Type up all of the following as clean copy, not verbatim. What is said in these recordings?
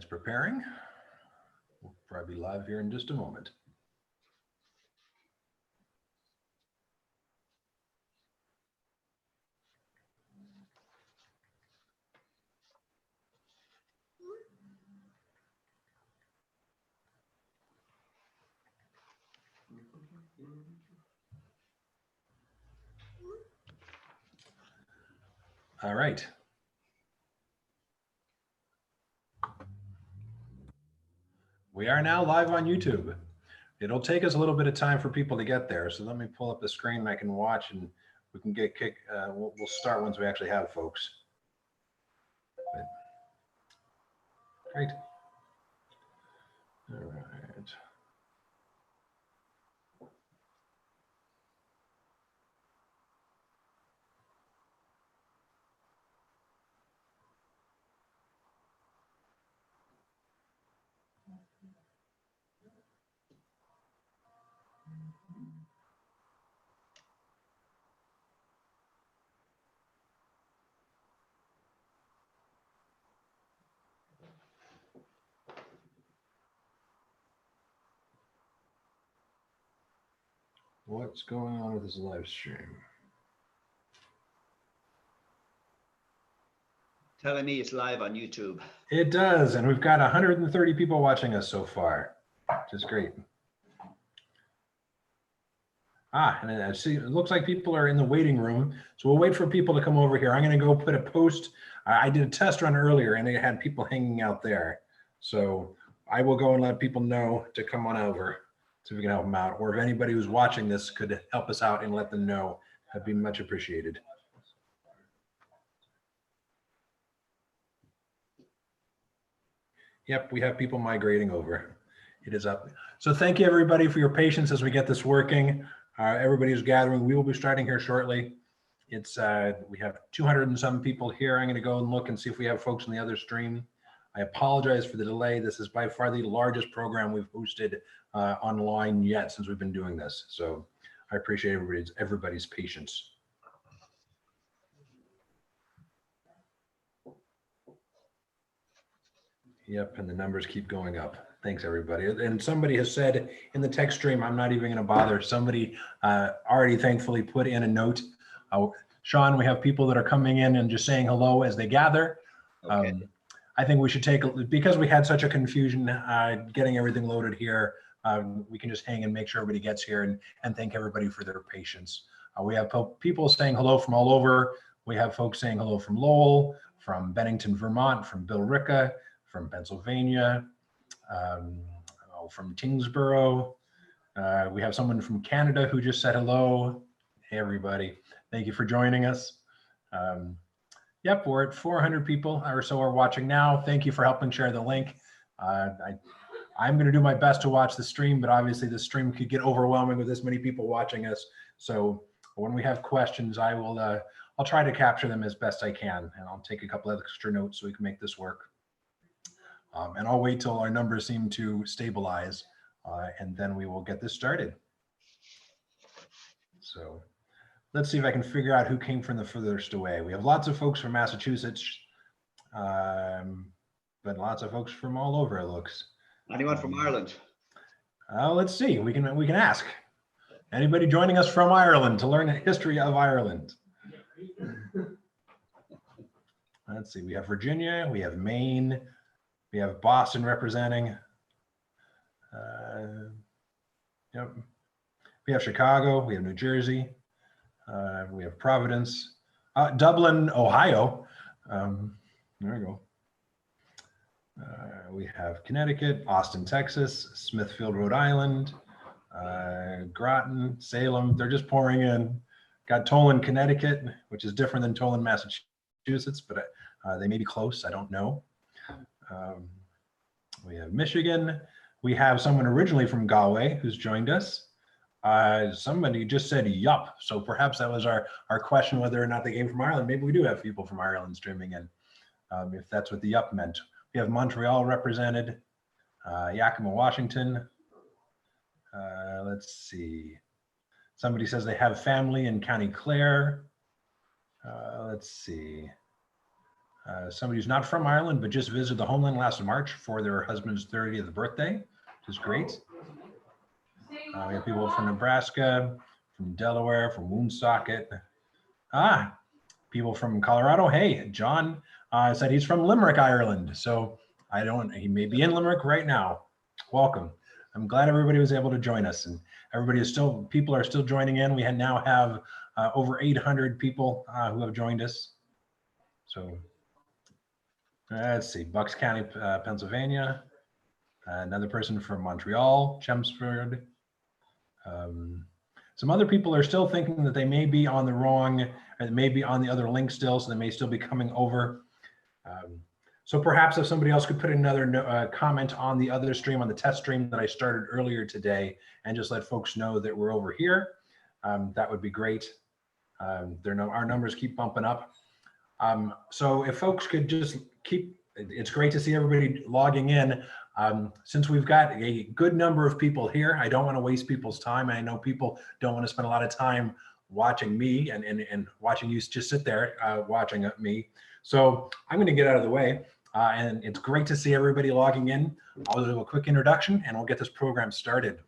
It's preparing. We'll probably be live here in just a moment. All right. We are now live on YouTube. It'll take us a little bit of time for people to get there. So let me pull up the screen and I can watch and we can get kicked. We'll start once we actually have folks. But, great. All right. What's going on with this live stream? Telling me it's live on YouTube. It does, and we've got 130 people watching us so far, which is great. And I see it looks like people are in the waiting room, so we'll wait for people to come over here. I'm going to go put a post. I did a test run earlier, and they had people hanging out there, so I will go and let people know to come on over, so we can help them out. Or if anybody who's watching this could help us out and let them know, that'd be much appreciated. Yep, we have people migrating over. It is up. So thank you everybody for your patience as we get this working. Everybody who's gathering. We will be starting here shortly. It's we have 200 and some people here. I'm going to go and look and see if we have folks in the other stream. I apologize for the delay. This is by far the largest program we've hosted online yet since we've been doing this. So I appreciate everybody's patience. Yep, and the numbers keep going up. Thanks, everybody. And somebody has said in the text stream, I'm not even going to bother. Somebody already thankfully put in a note. Sean, we have people that are coming in and just saying hello as they gather. Okay. I think we should take, because we had such a confusion getting everything loaded here, we can just hang and make sure everybody gets here and thank everybody for their patience. We have people saying hello from all over. We have folks saying hello from Lowell, from Bennington, Vermont, from Billerica, from Pennsylvania, from Tingsboro. We have someone from Canada who just said hello. Hey, everybody. Thank you for joining us. Yep, we're at 400 people or so are watching now. Thank you for helping share the link. I'm going to do my best to watch the stream, but obviously the stream could get overwhelming with this many people watching us. So when we have questions, I'll try to capture them as best I can, and I'll take a couple of extra notes so we can make this work. And I'll wait till our numbers seem to stabilize, and then we will get this started. So let's see if I can figure out who came from the furthest away. We have lots of folks from Massachusetts, but lots of folks from all over, it looks. Anyone from Ireland? Let's see, we can ask. Anybody joining us from Ireland to learn the history of Ireland? Let's see, we have Virginia, we have Maine, we have Boston representing. Yep. We have Chicago, we have New Jersey, we have Providence, Dublin, Ohio. There we go. We have Connecticut, Austin, Texas, Smithfield, Rhode Island, Groton, Salem. They're just pouring in. Got Tolan, Connecticut, which is different than Tolan, Massachusetts, but they may be close. I don't know. We have Michigan. We have someone originally from Galway who's joined us. Somebody just said yup, so perhaps that was our question whether or not they came from Ireland. Maybe we do have people from Ireland streaming in, if that's what the yup meant. We have Montreal represented, Yakima, Washington. Let's see. Somebody says they have family in County Clare. Let's see. Somebody who's not from Ireland, but just visited the homeland last March for their husband's 30th birthday, which is great. We have people from Nebraska, from Delaware, from Woonsocket. People from Colorado. Hey, John said he's from Limerick, Ireland. So he may be in Limerick right now. Welcome. I'm glad everybody was able to join us, and people are still joining in. We now have over 800 people who have joined us. So let's see, Bucks County, Pennsylvania. Another person from Montreal, Chelmsford. Some other people are still thinking that they may be on the wrong, or they may be on the other link still, so they may still be coming over. So perhaps if somebody else could put another comment on the other stream, on the test stream that I started earlier today, and just let folks know that we're over here, that would be great. Our numbers keep bumping up. So if folks could just it's great to see everybody logging in. Since we've got a good number of people here, I don't want to waste people's time. I know people don't want to spend a lot of time watching me and watching you just sit there watching me. So I'm going to get out of the way. And it's great to see everybody logging in. I'll do a quick introduction and we'll get this program started.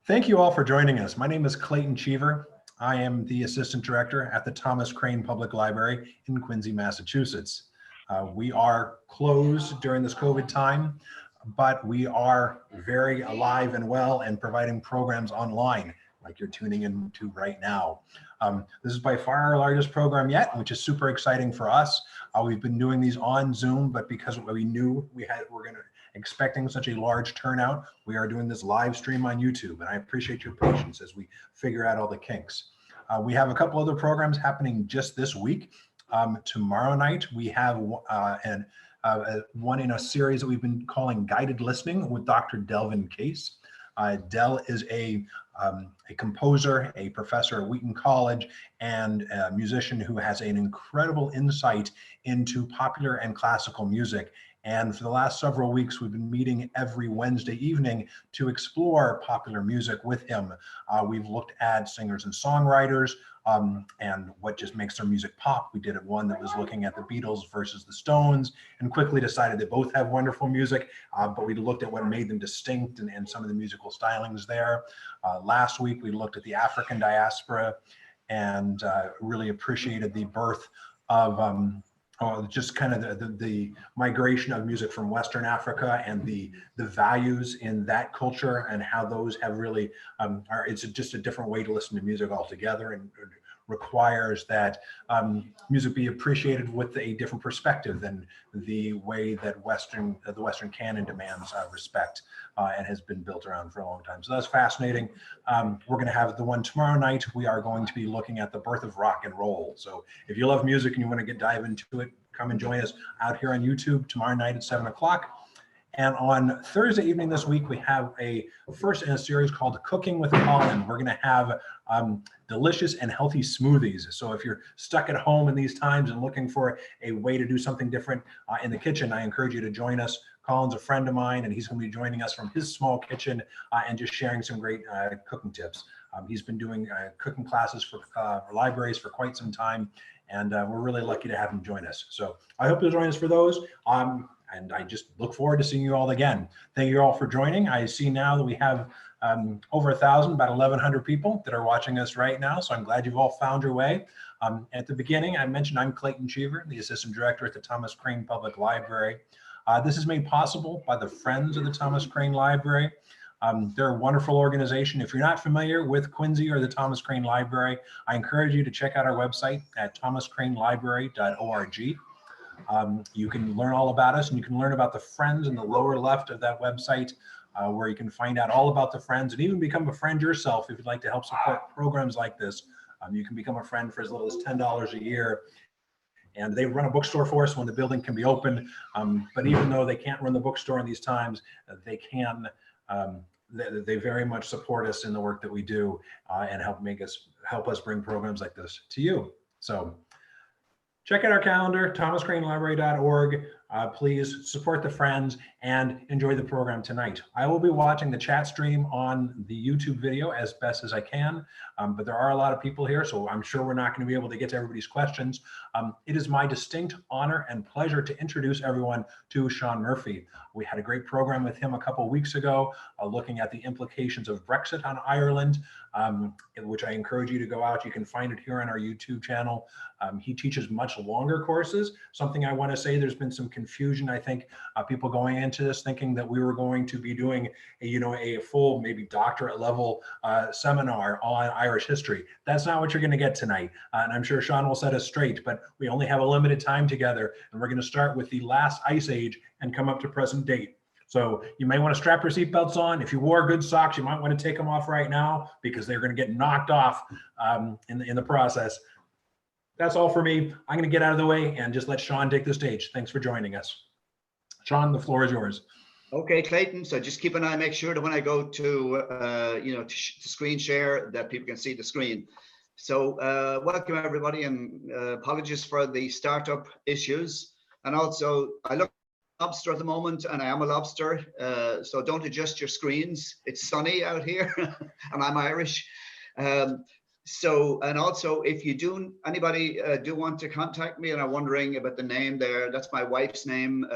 Thank you all for joining us. My name is Clayton Cheever. I am the Assistant Director at the Thomas Crane Public Library in Quincy, Massachusetts. We are closed during this COVID time, but we are very alive and well and providing programs online, like you're tuning into right now. This is by far our largest program yet, which is super exciting for us. We've been doing these on Zoom, but because we knew we're expecting such a large turnout, we are doing this live stream on YouTube, and I appreciate your patience as we figure out all the kinks. We have a couple other programs happening just this week. Tomorrow night, we have one in a series that we've been calling Guided Listening with Dr. Delvin Case. Del is a composer, a professor at Wheaton College, and a musician who has an incredible insight into popular and classical music. And for the last several weeks, we've been meeting every Wednesday evening to explore popular music with him. We've looked at singers and songwriters and what just makes their music pop. We did one that was looking at the Beatles versus the Stones, and quickly decided they both have wonderful music, but we looked at what made them distinct and some of the musical stylings there. Last week, we looked at the African diaspora and really appreciated the birth of just kind of the migration of music from Western Africa and the values in that culture and how those have really, it's just a different way to listen to music altogether, and requires that music be appreciated with a different perspective than the way that the Western canon demands respect and has been built around for a long time. So that's fascinating. We're going to have the one tomorrow night. We are going to be looking at the birth of rock and roll. So if you love music and you want to dive into it, come and join us out here on YouTube tomorrow night at 7 o'clock. And on Thursday evening this week, we have a first in a series called Cooking with Colin. We're going to have delicious and healthy smoothies. So if you're stuck at home in these times and looking for a way to do something different in the kitchen, I encourage you to join us. Colin's a friend of mine, and he's going to be joining us from his small kitchen and just sharing some great cooking tips. He's been doing cooking classes for libraries for quite some time, and we're really lucky to have him join us. So I hope you'll join us for those. And I just look forward to seeing you all again. Thank you all for joining. I see now that we have over 1,000, about 1,100 people that are watching us right now. So I'm glad you've all found your way. At the beginning, I mentioned I'm Clayton Cheever, the Assistant Director at the Thomas Crane Public Library. This is made possible by the Friends of the Thomas Crane Library. They're a wonderful organization. If you're not familiar with Quincy or the Thomas Crane Library, I encourage you to check out our website at thomascranelibrary.org. You can learn all about us, and you can learn about the Friends in the lower left of that website, where you can find out all about the Friends and even become a friend yourself if you'd like to help support programs like this. You can become a friend for as little as $10 a year. And they run a bookstore for us when the building can be open. But even though they can't run the bookstore in these times, they very much support us in the work that we do and help us bring programs like this to you. So check out our calendar, thomascranelibrary.org. please support the friends and enjoy the program tonight. I will be watching the chat stream on the YouTube video as best as I can, but there are a lot of people here, so I'm sure we're not going to be able to get to everybody's questions. It is my distinct honor and pleasure to introduce everyone to Sean Murphy. We had a great program with him a couple of weeks ago, looking at the implications of Brexit on Ireland, which I encourage you to go out. You can find it here on our YouTube channel. He teaches much longer courses. Something I want to say, there's been some confusion, I think, people going into this thinking that we were going to be doing a full, maybe doctorate level seminar on Irish history. That's not what you're going to get tonight. And I'm sure Sean will set us straight, but we only have a limited time together. And we're going to start with the last ice age and come up to present date. So you may want to strap your seatbelts on. If you wore good socks, you might want to take them off right now because they're going to get knocked off in the process. That's all for me. I'm going to get out of the way and just let Sean take the stage. Thanks for joining us. Sean, the floor is yours. Okay, Clayton. So just keep an eye, make sure that when I go to, to screen share, that people can see the screen. So welcome everybody, and apologies for the startup issues. And also, I look lobster at the moment, and I am a lobster, so don't adjust your screens. It's sunny out here and I'm Irish. And also, if you anybody do want to contact me and are wondering about the name there, that's my wife's name.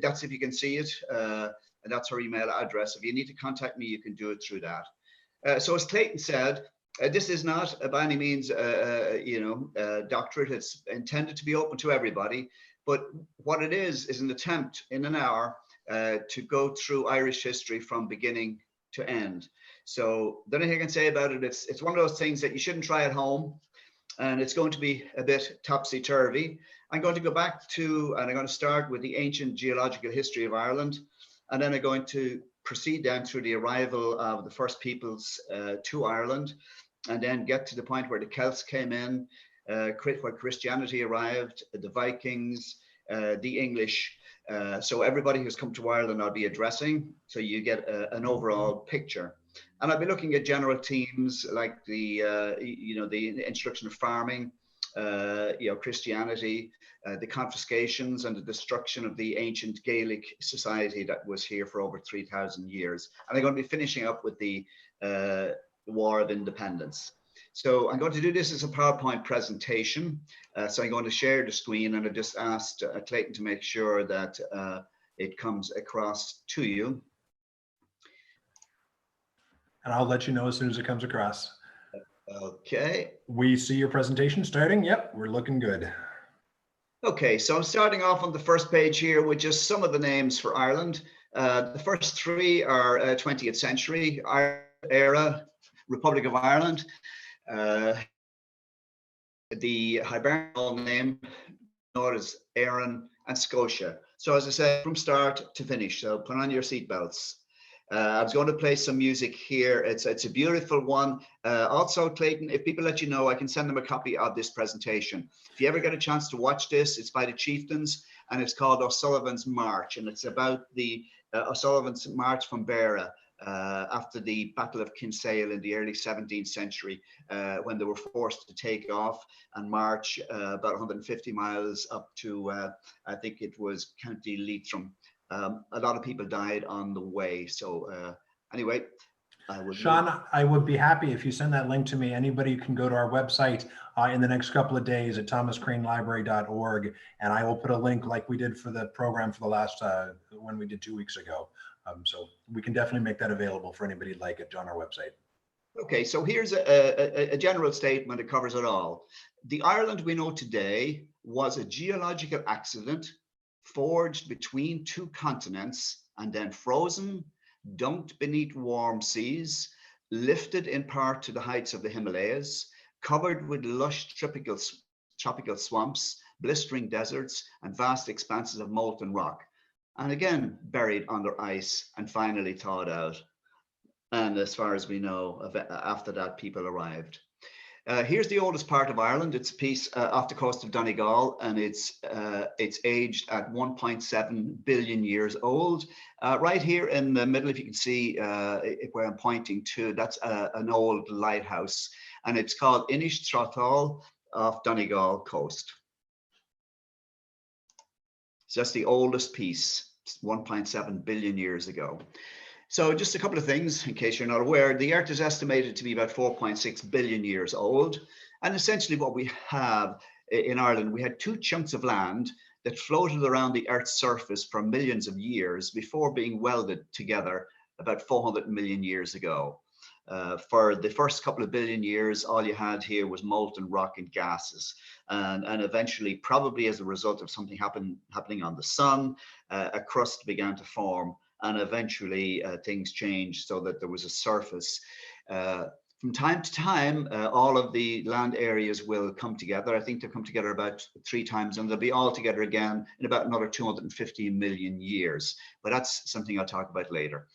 That's if you can see it, and that's her email address. If you need to contact me, you can do it through that. So as Clayton said, this is not by any means doctorate. It's intended to be open to everybody. But what it is an attempt in an hour to go through Irish history from beginning to end. So the only thing I can say about it, it's one of those things that you shouldn't try at home, and it's going to be a bit topsy-turvy. I'm going to go back to, and I'm going to start with the ancient geological history of Ireland, and then I'm going to proceed down through the arrival of the first peoples to Ireland, and then get to the point where the Celts came in, where Christianity arrived, the Vikings, the English. So everybody who's come to Ireland I'll be addressing, so you get an overall picture. And I'll be looking at general themes like the introduction of farming, Christianity, the confiscations and the destruction of the ancient Gaelic society that was here for over 3,000 years. And I'm going to be finishing up with the War of Independence. So I'm going to do this as a PowerPoint presentation. So I'm going to share the screen, and I just asked Clayton to make sure that it comes across to you. And I'll let you know as soon as it comes across. Okay. We see your presentation starting. Yep, we're looking good. Okay, so I'm starting off on the first page here with just some of the names for Ireland. The first three are 20th century era, Republic of Ireland. The Hibernian name known as Éireann and Scotia. So as I said, from start to finish, so put on your seatbelts. I was going to play some music here. It's a beautiful one. Also, Clayton, if people let you know, I can send them a copy of this presentation. If you ever get a chance to watch this, it's by the Chieftains, and it's called O'Sullivan's March, and it's about the O'Sullivan's March from Beara after the Battle of Kinsale in the early 17th century, when they were forced to take off and march about 150 miles up to, I think it was County Leitrim. A lot of people died on the way. So anyway, Sean, I would be happy if you send that link to me. Anybody can go to our website in the next couple of days at thomascranelibrary.org, and I will put a link like we did for the program for the last when we did 2 weeks ago. So we can definitely make that available for anybody who'd like it on our website. Okay, so here's a general statement that covers it all. The Ireland we know today was a geological accident forged between two continents and then frozen, dumped beneath warm seas, lifted in part to the heights of the Himalayas, covered with lush tropical swamps, blistering deserts, and vast expanses of molten rock, and again buried under ice and finally thawed out. And as far as we know, after that, people arrived. Here's the oldest part of Ireland. It's a piece off the coast of Donegal, and it's aged at 1.7 billion years old. Right here in the middle, if you can see where I'm pointing to, that's an old lighthouse, and it's called Inishtrathal off Donegal coast. So that's the oldest piece, 1.7 billion years ago. So just a couple of things, in case you're not aware, the Earth is estimated to be about 4.6 billion years old. And essentially what we have in Ireland, we had two chunks of land that floated around the Earth's surface for millions of years before being welded together about 400 million years ago. For the first couple of billion years, all you had here was molten rock and gases. And eventually, probably as a result of something happening on the sun, a crust began to form. And eventually things changed so that there was a surface. From time to time, all of the land areas will come together. I think they'll come together about 3 times, and they'll be all together again in about another 250 million years. But that's something I'll talk about later.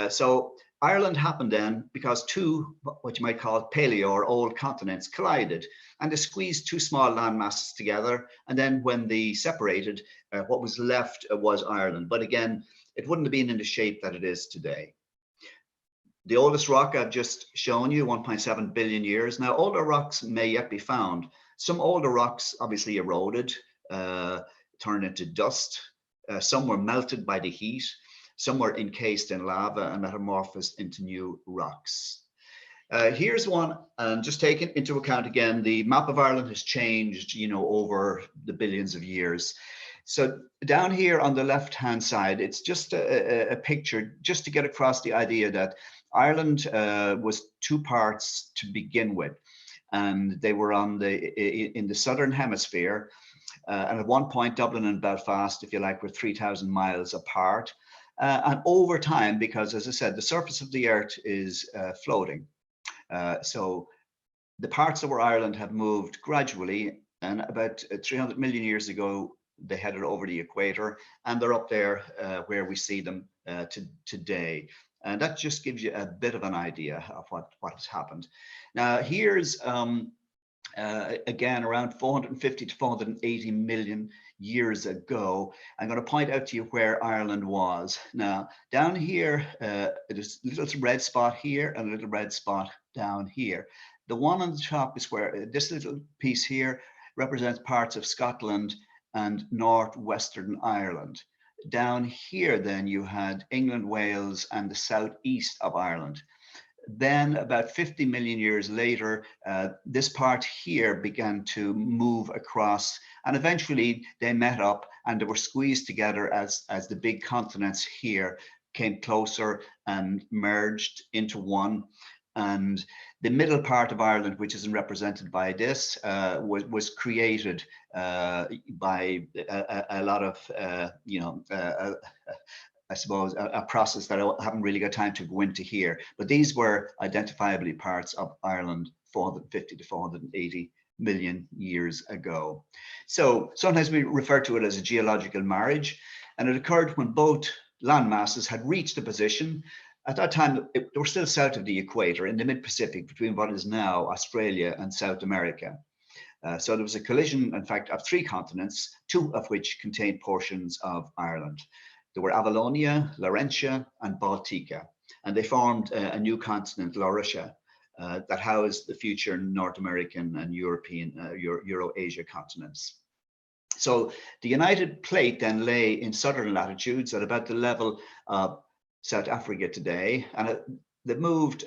So Ireland happened then because two, what you might call paleo or old continents collided, and they squeezed two small land masses together. And then when they separated, what was left was Ireland. But again, it wouldn't have been in the shape that it is today. The oldest rock I've just shown you, 1.7 billion years. Now, older rocks may yet be found. Some older rocks obviously eroded, turned into dust. Some were melted by the heat. Some were encased in lava and metamorphosed into new rocks. Here's one, and just taking into account again, the map of Ireland has changed, over the billions of years. So down here on the left-hand side, it's just a picture just to get across the idea that Ireland was 2 parts to begin with, and they were in the southern hemisphere. And at one point, Dublin and Belfast, if you like, were 3,000 miles apart. And over time, because as I said, the surface of the Earth is floating. So the parts that were Ireland have moved gradually, and about 300 million years ago, they headed over the equator, and they're up there where we see them today. And that just gives you a bit of an idea of what has happened. Now, here's again around 450 to 480 million years ago. I'm going to point out to you where Ireland was. Now, down here, there's a little red spot here and a little red spot down here. The one on the top is where this little piece here represents parts of Scotland and northwestern Ireland. Down here, then, you had England, Wales, and the southeast of Ireland. Then about 50 million years later, this part here began to move across, and eventually they met up and they were squeezed together as the big continents here came closer and merged into one. And the middle part of Ireland, which isn't represented by this, was created by a lot of, I suppose, a process that I haven't really got time to go into here. But these were identifiably parts of Ireland 450 to 480 million years ago. So sometimes we refer to it as a geological marriage, and it occurred when both land masses had reached a position. At that time, they were still south of the equator in the mid-Pacific between what is now Australia and South America. So there was a collision, in fact, of 3 continents, 2 of which contained portions of Ireland. There were Avalonia, Laurentia, and Baltica, and they formed a new continent, Laurussia, that housed the future North American and European, Euro-Asia continents. So the United Plate then lay in southern latitudes at about the level of South Africa today, and they've moved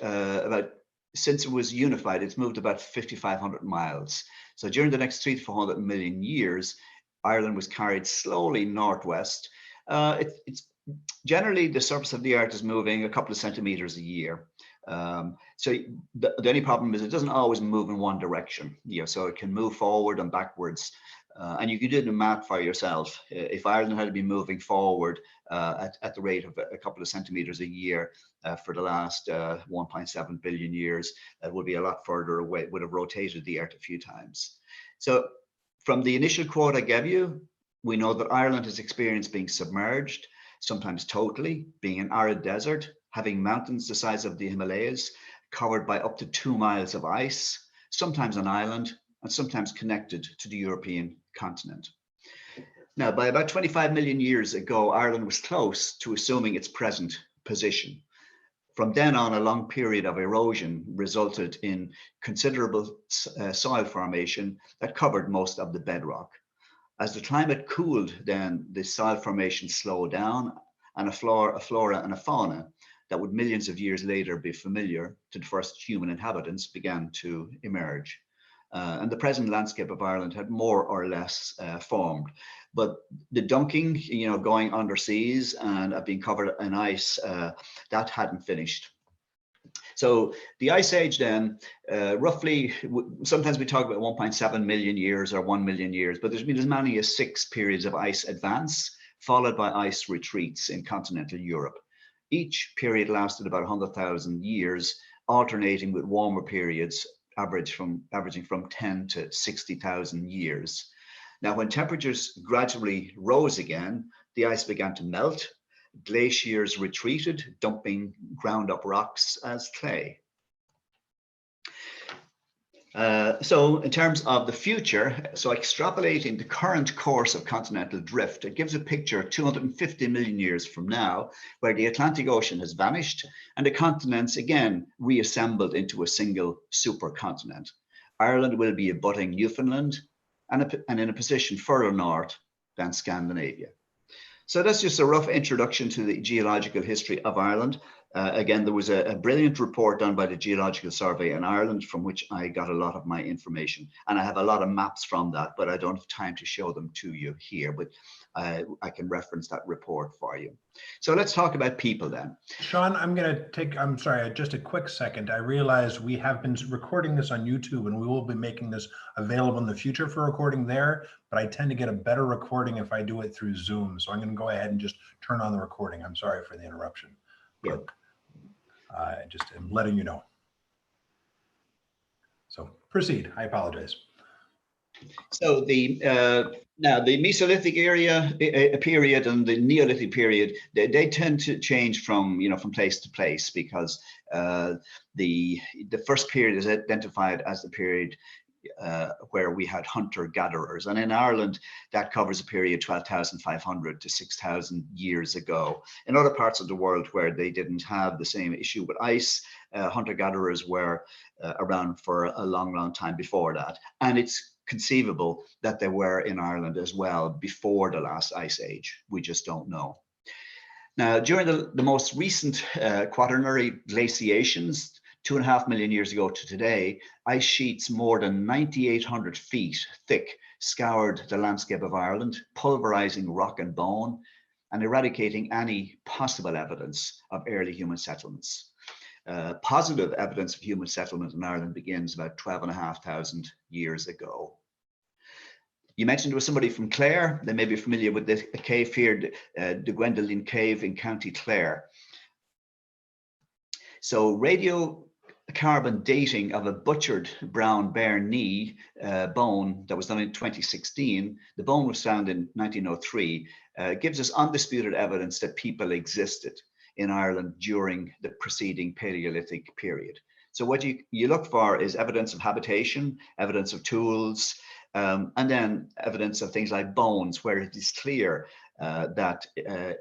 since it was unified, it's moved about 5,500 miles. So during the next 300 to 400 million years, Ireland was carried slowly northwest. It's generally the surface of the Earth is moving a couple of centimeters a year. So the only problem is it doesn't always move in one direction. So it can move forward and backwards. And you can do the math for yourself. If Ireland had been moving forward at the rate of a couple of centimeters a year for the last 1.7 billion years, it would be a lot further away. It would have rotated the Earth a few times. So from the initial quote I gave you, we know that Ireland has experienced being submerged, sometimes totally, being an arid desert, having mountains the size of the Himalayas, covered by up to 2 miles of ice, sometimes an island, and sometimes connected to the European continent. Now, by about 25 million years ago, Ireland was close to assuming its present position. From then on, a long period of erosion resulted in considerable soil formation that covered most of the bedrock. As the climate cooled, then the soil formation slowed down, and a flora and a fauna that would millions of years later be familiar to the first human inhabitants began to emerge. And the present landscape of Ireland had more or less formed. But the dunking, going underseas and being covered in ice, that hadn't finished. So the Ice Age then, roughly, sometimes we talk about 1.7 million years or 1 million years, but there's been as many as 6 periods of ice advance, followed by ice retreats in continental Europe. Each period lasted about 100,000 years, alternating with warmer periods averaging from 10 to 60,000 years. Now, when temperatures gradually rose again, the ice began to melt. Glaciers retreated, dumping ground up rocks as clay. So in terms of the future, so extrapolating the current course of continental drift, it gives a picture 250 million years from now, where the Atlantic Ocean has vanished and the continents again reassembled into a single supercontinent. Ireland will be abutting Newfoundland and in a position further north than Scandinavia. So that's just a rough introduction to the geological history of Ireland. Again, there was a brilliant report done by the Geological Survey in Ireland from which I got a lot of my information. And I have a lot of maps from that, but I don't have time to show them to you here, but I can reference that report for you. So let's talk about people then. Sean, I'm sorry, just a quick second. I realize we have been recording this on YouTube and we will be making this available in the future for recording there, but I tend to get a better recording if I do it through Zoom. So I'm going to go ahead and just turn on the recording. I'm sorry for the interruption. Yeah. Just am letting you know. So proceed. I apologize. So now the Mesolithic period and the Neolithic period, they tend to change from place to place, because the first period is identified as the period where we had hunter-gatherers, and in Ireland that covers a period 12,500 to 6,000 years ago. In other parts of the world where they didn't have the same issue with ice, hunter-gatherers were around for a long time before that, and it's conceivable that they were in Ireland as well before the last ice age. We just don't know. Now, during the most recent quaternary glaciations, 2.5 million years ago to today, ice sheets more than 9,800 feet thick scoured the landscape of Ireland, pulverizing rock and bone and eradicating any possible evidence of early human settlements. Positive evidence of human settlement in Ireland begins about 12,500 years ago. You mentioned there was somebody from Clare. They may be familiar with the cave here, the Gwendoline Cave in County Clare. So radiocarbon dating of a butchered brown bare knee bone that was done in 2016, the bone was found in 1903, gives us undisputed evidence that people existed in Ireland during the preceding Paleolithic period. So what you look for is evidence of habitation, evidence of tools, and then evidence of things like bones, where it is clear that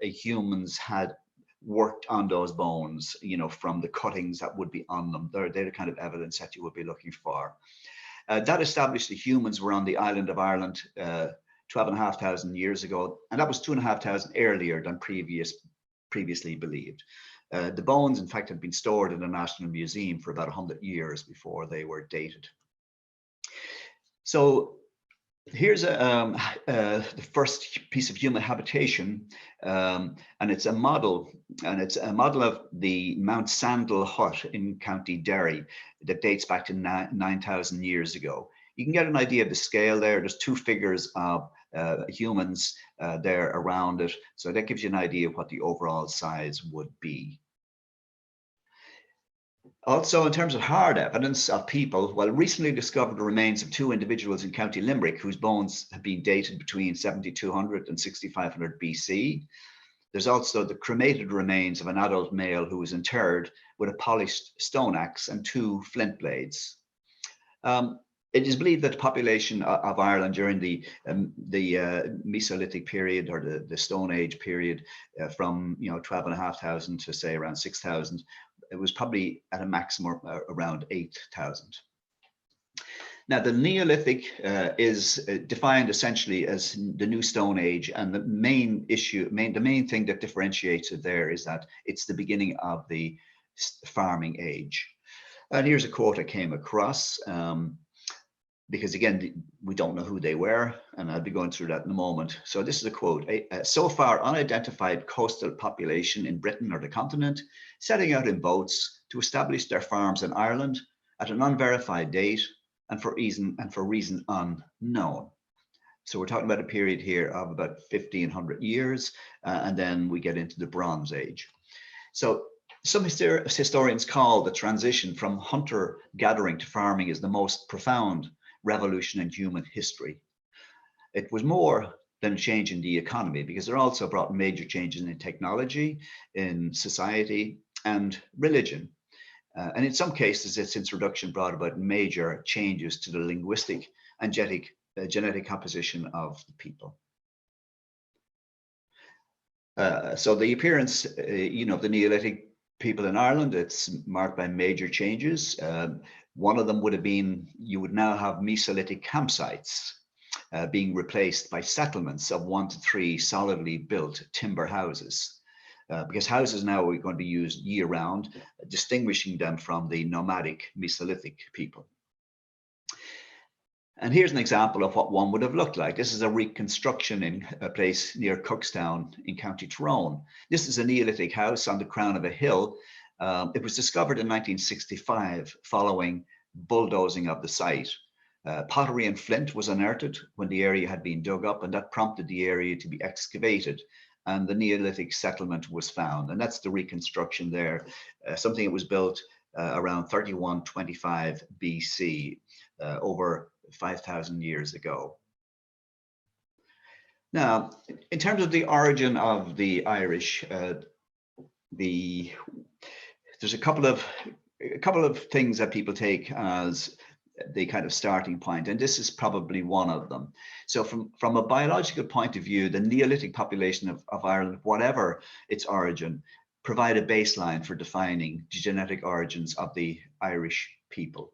humans had worked on those bones, from the cuttings that would be on them. They're the kind of evidence that you would be looking for. That established that humans were on the island of Ireland 12,500 years ago, and that was 2,500 earlier than previously believed. The bones, in fact, had been stored in the National Museum for about 100 years before they were dated. So here's the first piece of human habitation, and it's a model, of the Mount Sandal hut in County Derry that dates back to 9,000 years ago. You can get an idea of the scale there. There's two figures of humans there around it, so that gives you an idea of what the overall size would be. Also, in terms of hard evidence of people, well, recently discovered the remains of 2 individuals in County Limerick whose bones have been dated between 7,200 and 6,500 BC. There's also the cremated remains of an adult male who was interred with a polished stone axe and 2 flint blades. It is believed that the population of Ireland during the Mesolithic period, or the Stone Age period, from 12,500 to say around 6,000, it was probably at a maximum around 8,000. Now, the Neolithic is defined essentially as the New Stone Age, and the main thing that differentiates it there is that it's the beginning of the farming age. And here's a quote I came across, because again, we don't know who they were, and I'll be going through that in a moment. So this is a quote: so far unidentified coastal population in Britain or the continent, setting out in boats to establish their farms in Ireland at an unverified date, and for reason unknown. So we're talking about a period here of about 1500 years, and then we get into the Bronze Age. So some historians call the transition from hunter-gathering to farming as the most profound revolution in human history. It was more than a change in the economy, because it also brought major changes in technology, in society, and religion. And in some cases, its introduction brought about major changes to the linguistic and genetic composition of the people. So the appearance, of the Neolithic people in Ireland, it's marked by major changes. One of them would have been, you would now have Mesolithic campsites being replaced by settlements of 1 to 3 solidly built timber houses. Because houses now are going to be used year-round, distinguishing them from the nomadic Mesolithic people. And here's an example of what one would have looked like. This is a reconstruction in a place near Cookstown in County Tyrone. This is a Neolithic house on the crown of a hill. It was discovered in 1965 following bulldozing of the site. Pottery and flint was unearthed when the area had been dug up, and that prompted the area to be excavated, and the Neolithic settlement was found. And that's the reconstruction there, something that was built around 3125 BC, over 5,000 years ago. Now, in terms of the origin of the Irish, there's a couple of things that people take as the kind of starting point, and this is probably one of them. So from a biological point of view, the Neolithic population of Ireland, whatever its origin, provide a baseline for defining the genetic origins of the Irish people.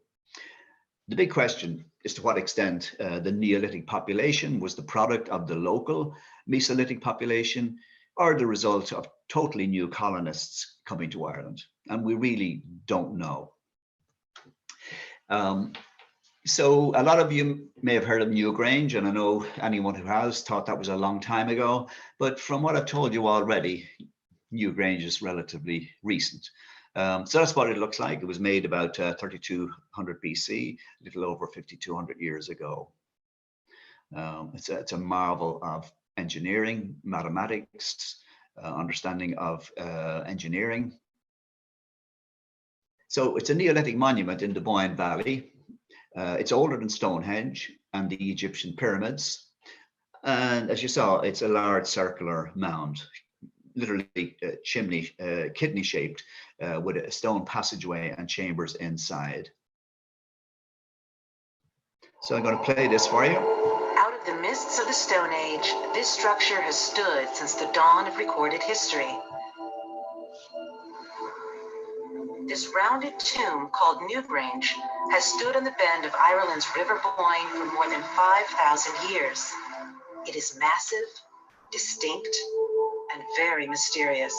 The big question is to what extent the Neolithic population was the product of the local Mesolithic population, or the result of totally new colonists coming to Ireland. And we really don't know. So a lot of you may have heard of Newgrange, and I know anyone who has thought that was a long time ago, but from what I've told you already, Newgrange is relatively recent. So that's what it looks like. It was made about 3200 BC, a little over 5,200 years ago. It's a marvel of engineering, mathematics, understanding of engineering. So it's a Neolithic monument in the Boyne Valley. It's older than Stonehenge and the Egyptian pyramids. And as you saw, it's a large circular mound, literally kidney shaped, with a stone passageway and chambers inside. So I'm going to play this for you. Out of the mists of the Stone Age, this structure has stood since the dawn of recorded history. This rounded tomb, called Newgrange, has stood on the bend of Ireland's River Boyne for more than 5,000 years. It is massive, distinct, and very mysterious.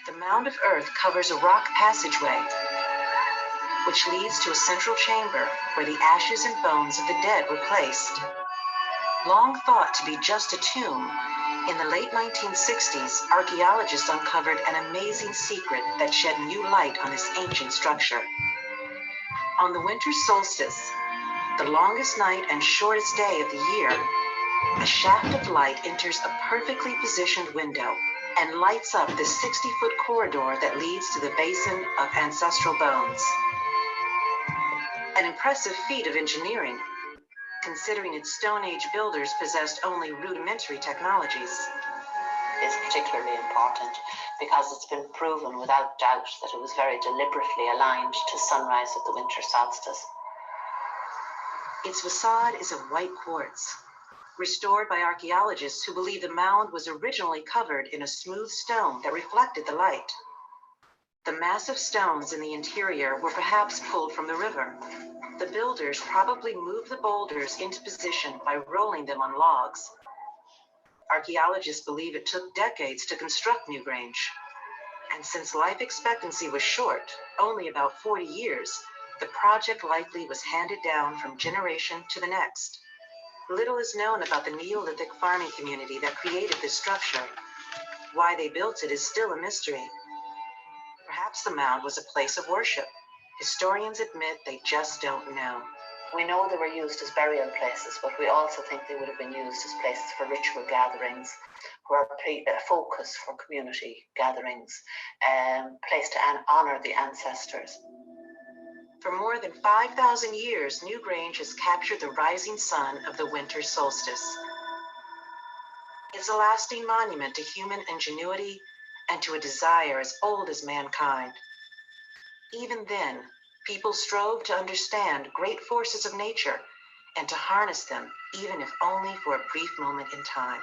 The mound of earth covers a rock passageway, which leads to a central chamber where the ashes and bones of the dead were placed. Long thought to be just a tomb, in the late 1960s, archaeologists uncovered an amazing secret that shed new light on this ancient structure. On the winter solstice, the longest night and shortest day of the year, a shaft of light enters a perfectly positioned window and lights up the 60-foot corridor that leads to the basin of ancestral bones. An impressive feat of engineering, considering its Stone Age builders possessed only rudimentary technologies. Is particularly important because it's been proven without doubt that it was very deliberately aligned to sunrise of the winter solstice. Its facade is of white quartz, restored by archaeologists who believe the mound was originally covered in a smooth stone that reflected the light. The massive stones in the interior were perhaps pulled from the river. The builders probably moved the boulders into position by rolling them on logs. Archaeologists believe it took decades to construct Newgrange. And since life expectancy was short, only about 40 years, the project likely was handed down from generation to the next. Little is known about the Neolithic farming community that created this structure. Why they built it is still a mystery. Perhaps the mound was a place of worship. Historians admit they just don't know. We know they were used as burial places, but we also think they would have been used as places for ritual gatherings, where a focus for community gatherings, place to honor the ancestors. For more than 5,000 years, Newgrange has captured the rising sun of the winter solstice. It's a lasting monument to human ingenuity and to a desire as old as mankind. Even then, people strove to understand great forces of nature and to harness them, even if only for a brief moment in time.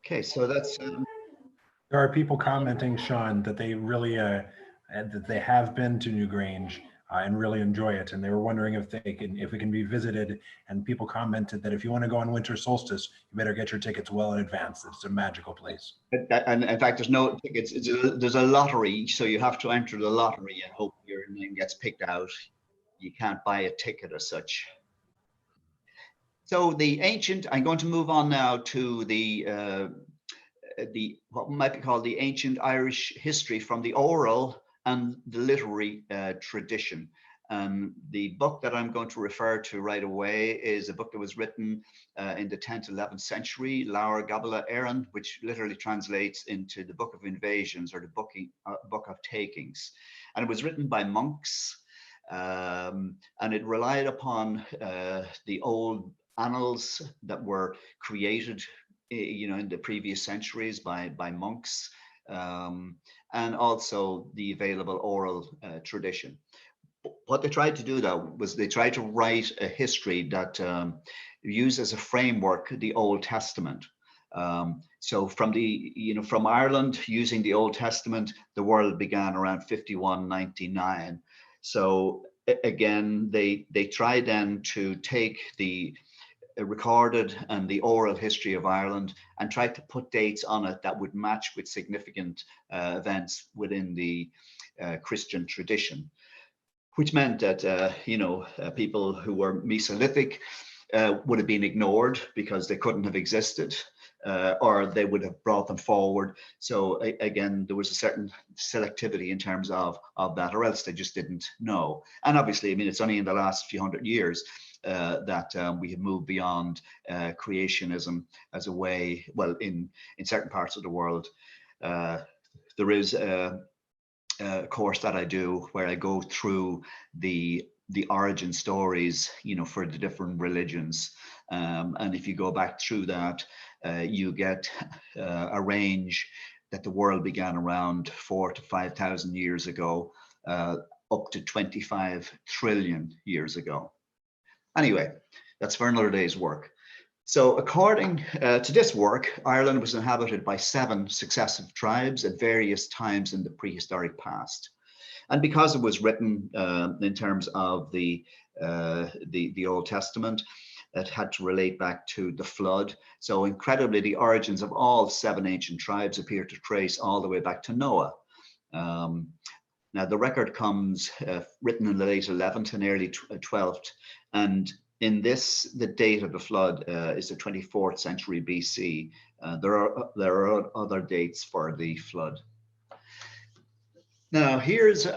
Okay, so that's There are people commenting, Sean, that they really that they have been to Newgrange and really enjoy it, and they were wondering if it can be visited. And people commented that if you want to go on winter solstice, you better get your tickets well in advance. It's a magical place. and in fact, there's no tickets. There's a lottery, so you have to enter the lottery and hope your name gets picked out. You can't buy a ticket as such. So I'm going to move on now to the what might be called the ancient Irish history from the oral and the literary tradition. The book that I'm going to refer to right away is a book that was written in the 10th, 11th century, Laur Gabala Éireann, which literally translates into the Book of Invasions or the Book of Takings. And it was written by monks, and it relied upon the old annals that were created in the previous centuries by monks, and also the available oral tradition. What they tried to do, though, was they tried to write a history that used as a framework the Old Testament. So from Ireland, using the Old Testament, the world began around 5199. So again, they tried then to take the recorded and the oral history of Ireland and tried to put dates on it that would match with significant events within the Christian tradition, which meant that people who were Mesolithic would have been ignored because they couldn't have existed, or they would have brought them forward. So again, there was a certain selectivity in terms of that, or else they just didn't know. And obviously, I mean, it's only in the last few hundred years that we have moved beyond creationism as a way. Well, in certain parts of the world, there is a course that I do where I go through the origin stories, for the different religions, and if you go back through that, you get a range that the world began around 4,000 to 5,000 years ago, up to 25 trillion years ago. Anyway, that's for another day's work. So according to this work, Ireland was inhabited by 7 successive tribes at various times in the prehistoric past. And because it was written in terms of the Old Testament, it had to relate back to the flood. So incredibly, the origins of all 7 ancient tribes appear to trace all the way back to Noah. Now, the record comes written in the late 11th and early 12th. And in this, the date of the flood is the 24th century BC. There are other dates for the flood. Now, here's,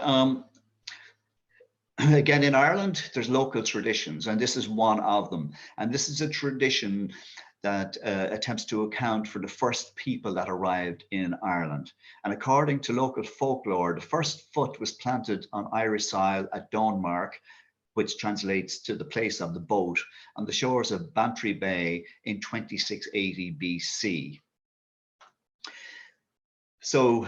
again, in Ireland, there's local traditions, and this is one of them. And this is a tradition that attempts to account for the first people that arrived in Ireland. And according to local folklore, the first foot was planted on Irish soil at Donmark, which translates to the place of the boat, on the shores of Bantry Bay in 2680 BC. So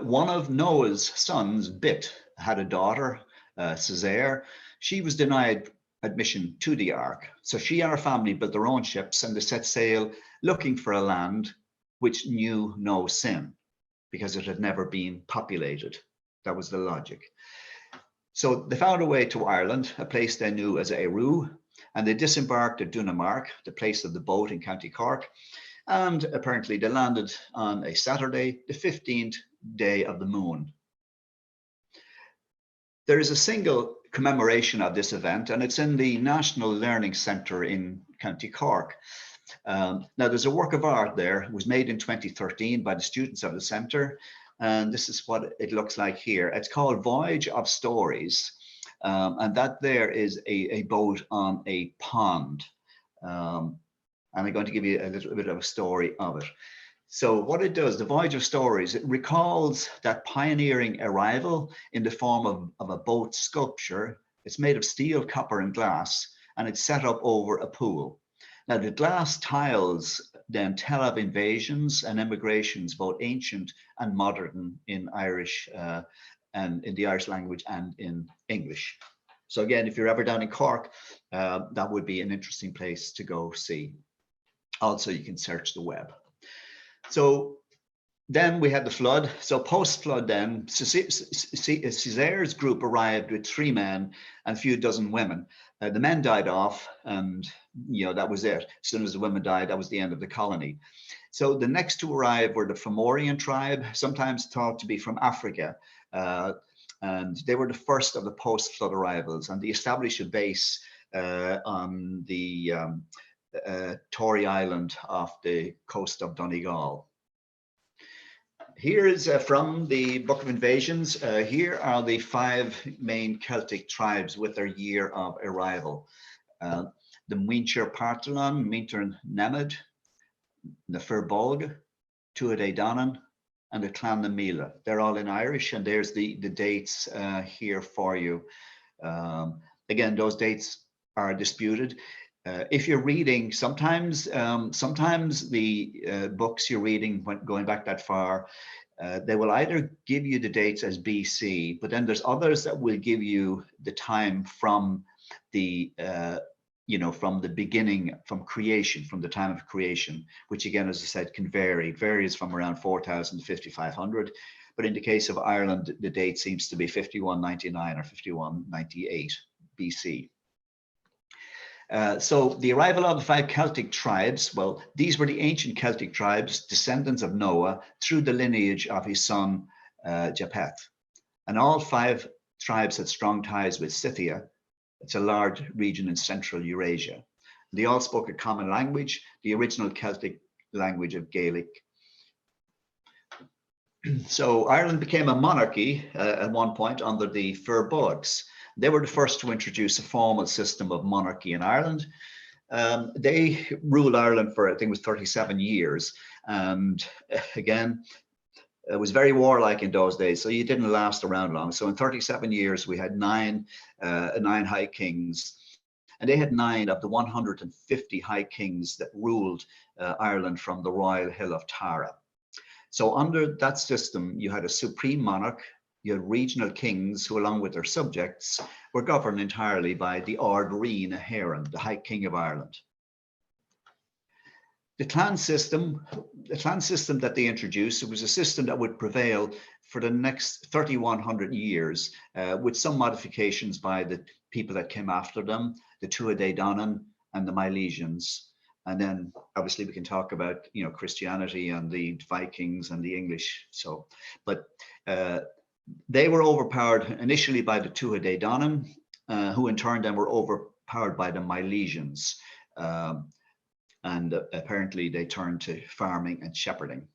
one of Noah's sons, Bit, had a daughter, Césaire. She was denied admission to the ark. So she and her family built their own ships and they set sail looking for a land which knew no sin, because it had never been populated. That was the logic. So they found a way to Ireland, a place they knew as Eru, and they disembarked at Dunamark, the place of the boat in County Cork, and apparently they landed on a Saturday, the 15th day of the moon. There is a single commemoration of this event, and it's in the National Learning Centre in County Cork. Now, there's a work of art there. It was made in 2013 by the students of the centre, and this is what it looks like here. It's called Voyage of Stories, and that there is a boat on a pond. And I'm going to give you a little bit of a story of it. So what it does, the Voyage of Stories, it recalls that pioneering arrival in the form of a boat sculpture. It's made of steel, copper, and glass, and it's set up over a pool. Now, the glass tiles then tell of invasions and emigrations, both ancient and modern, in Irish and in the Irish language and in English. So again, if you're ever down in Cork, that would be an interesting place to go see. Also, you can search the web. So then we had the flood. So post-flood then, Césaire's group arrived with 3 men and a few dozen women. The men died off, and that was it. As soon as the women died, that was the end of the colony. So the next to arrive were the Fomorian tribe, sometimes thought to be from Africa. And they were the first of the post-flood arrivals, and they established a base on the Tory Island off the coast of Donegal. Here is from the Book of Invasions. Here are the 5 main Celtic tribes with their year of arrival. The Muintir Partholon, Muintir Nemad, the Firbolg, Tuatha Danann, and the Clan na Mila. They're all in Irish, and there's the dates here for you. Again, those dates are disputed. If you're reading, sometimes the books you're reading, going back that far, they will either give you the dates as BC, but then there's others that will give you the time from the from the beginning, from creation, from the time of creation, which again, as I said, can vary. It varies from around 4000 to 5500. But in the case of Ireland, the date seems to be 5199 or 5198 BC. So the arrival of the 5 Celtic tribes, well, these were the ancient Celtic tribes, descendants of Noah, through the lineage of his son Japheth. And all 5 tribes had strong ties with Scythia. It's a large region in central Eurasia. They all spoke a common language, the original Celtic language of Gaelic. So Ireland became a monarchy at one point under the Firbolgs. They were the first to introduce a formal system of monarchy in Ireland. They ruled Ireland for, I think it was 37 years. And again, it was very warlike in those days, so you didn't last around long. So in 37 years, we had 9 high kings, and they had 9 of the 150 high kings that ruled Ireland from the royal hill of Tara. So under that system, you had a supreme monarch, you had regional kings who, along with their subjects, were governed entirely by the Ard Rí na hÉireann, the High King of Ireland. The clan system that they introduced, it was a system that would prevail for the next 3100 years, with some modifications by the people that came after them, the Tuatha Danann and the Milesians. And then obviously we can talk about, Christianity and the Vikings and the English. So, but they were overpowered initially by the Tuatha Danann, who in turn then were overpowered by the Milesians. And apparently they turned to farming and shepherding.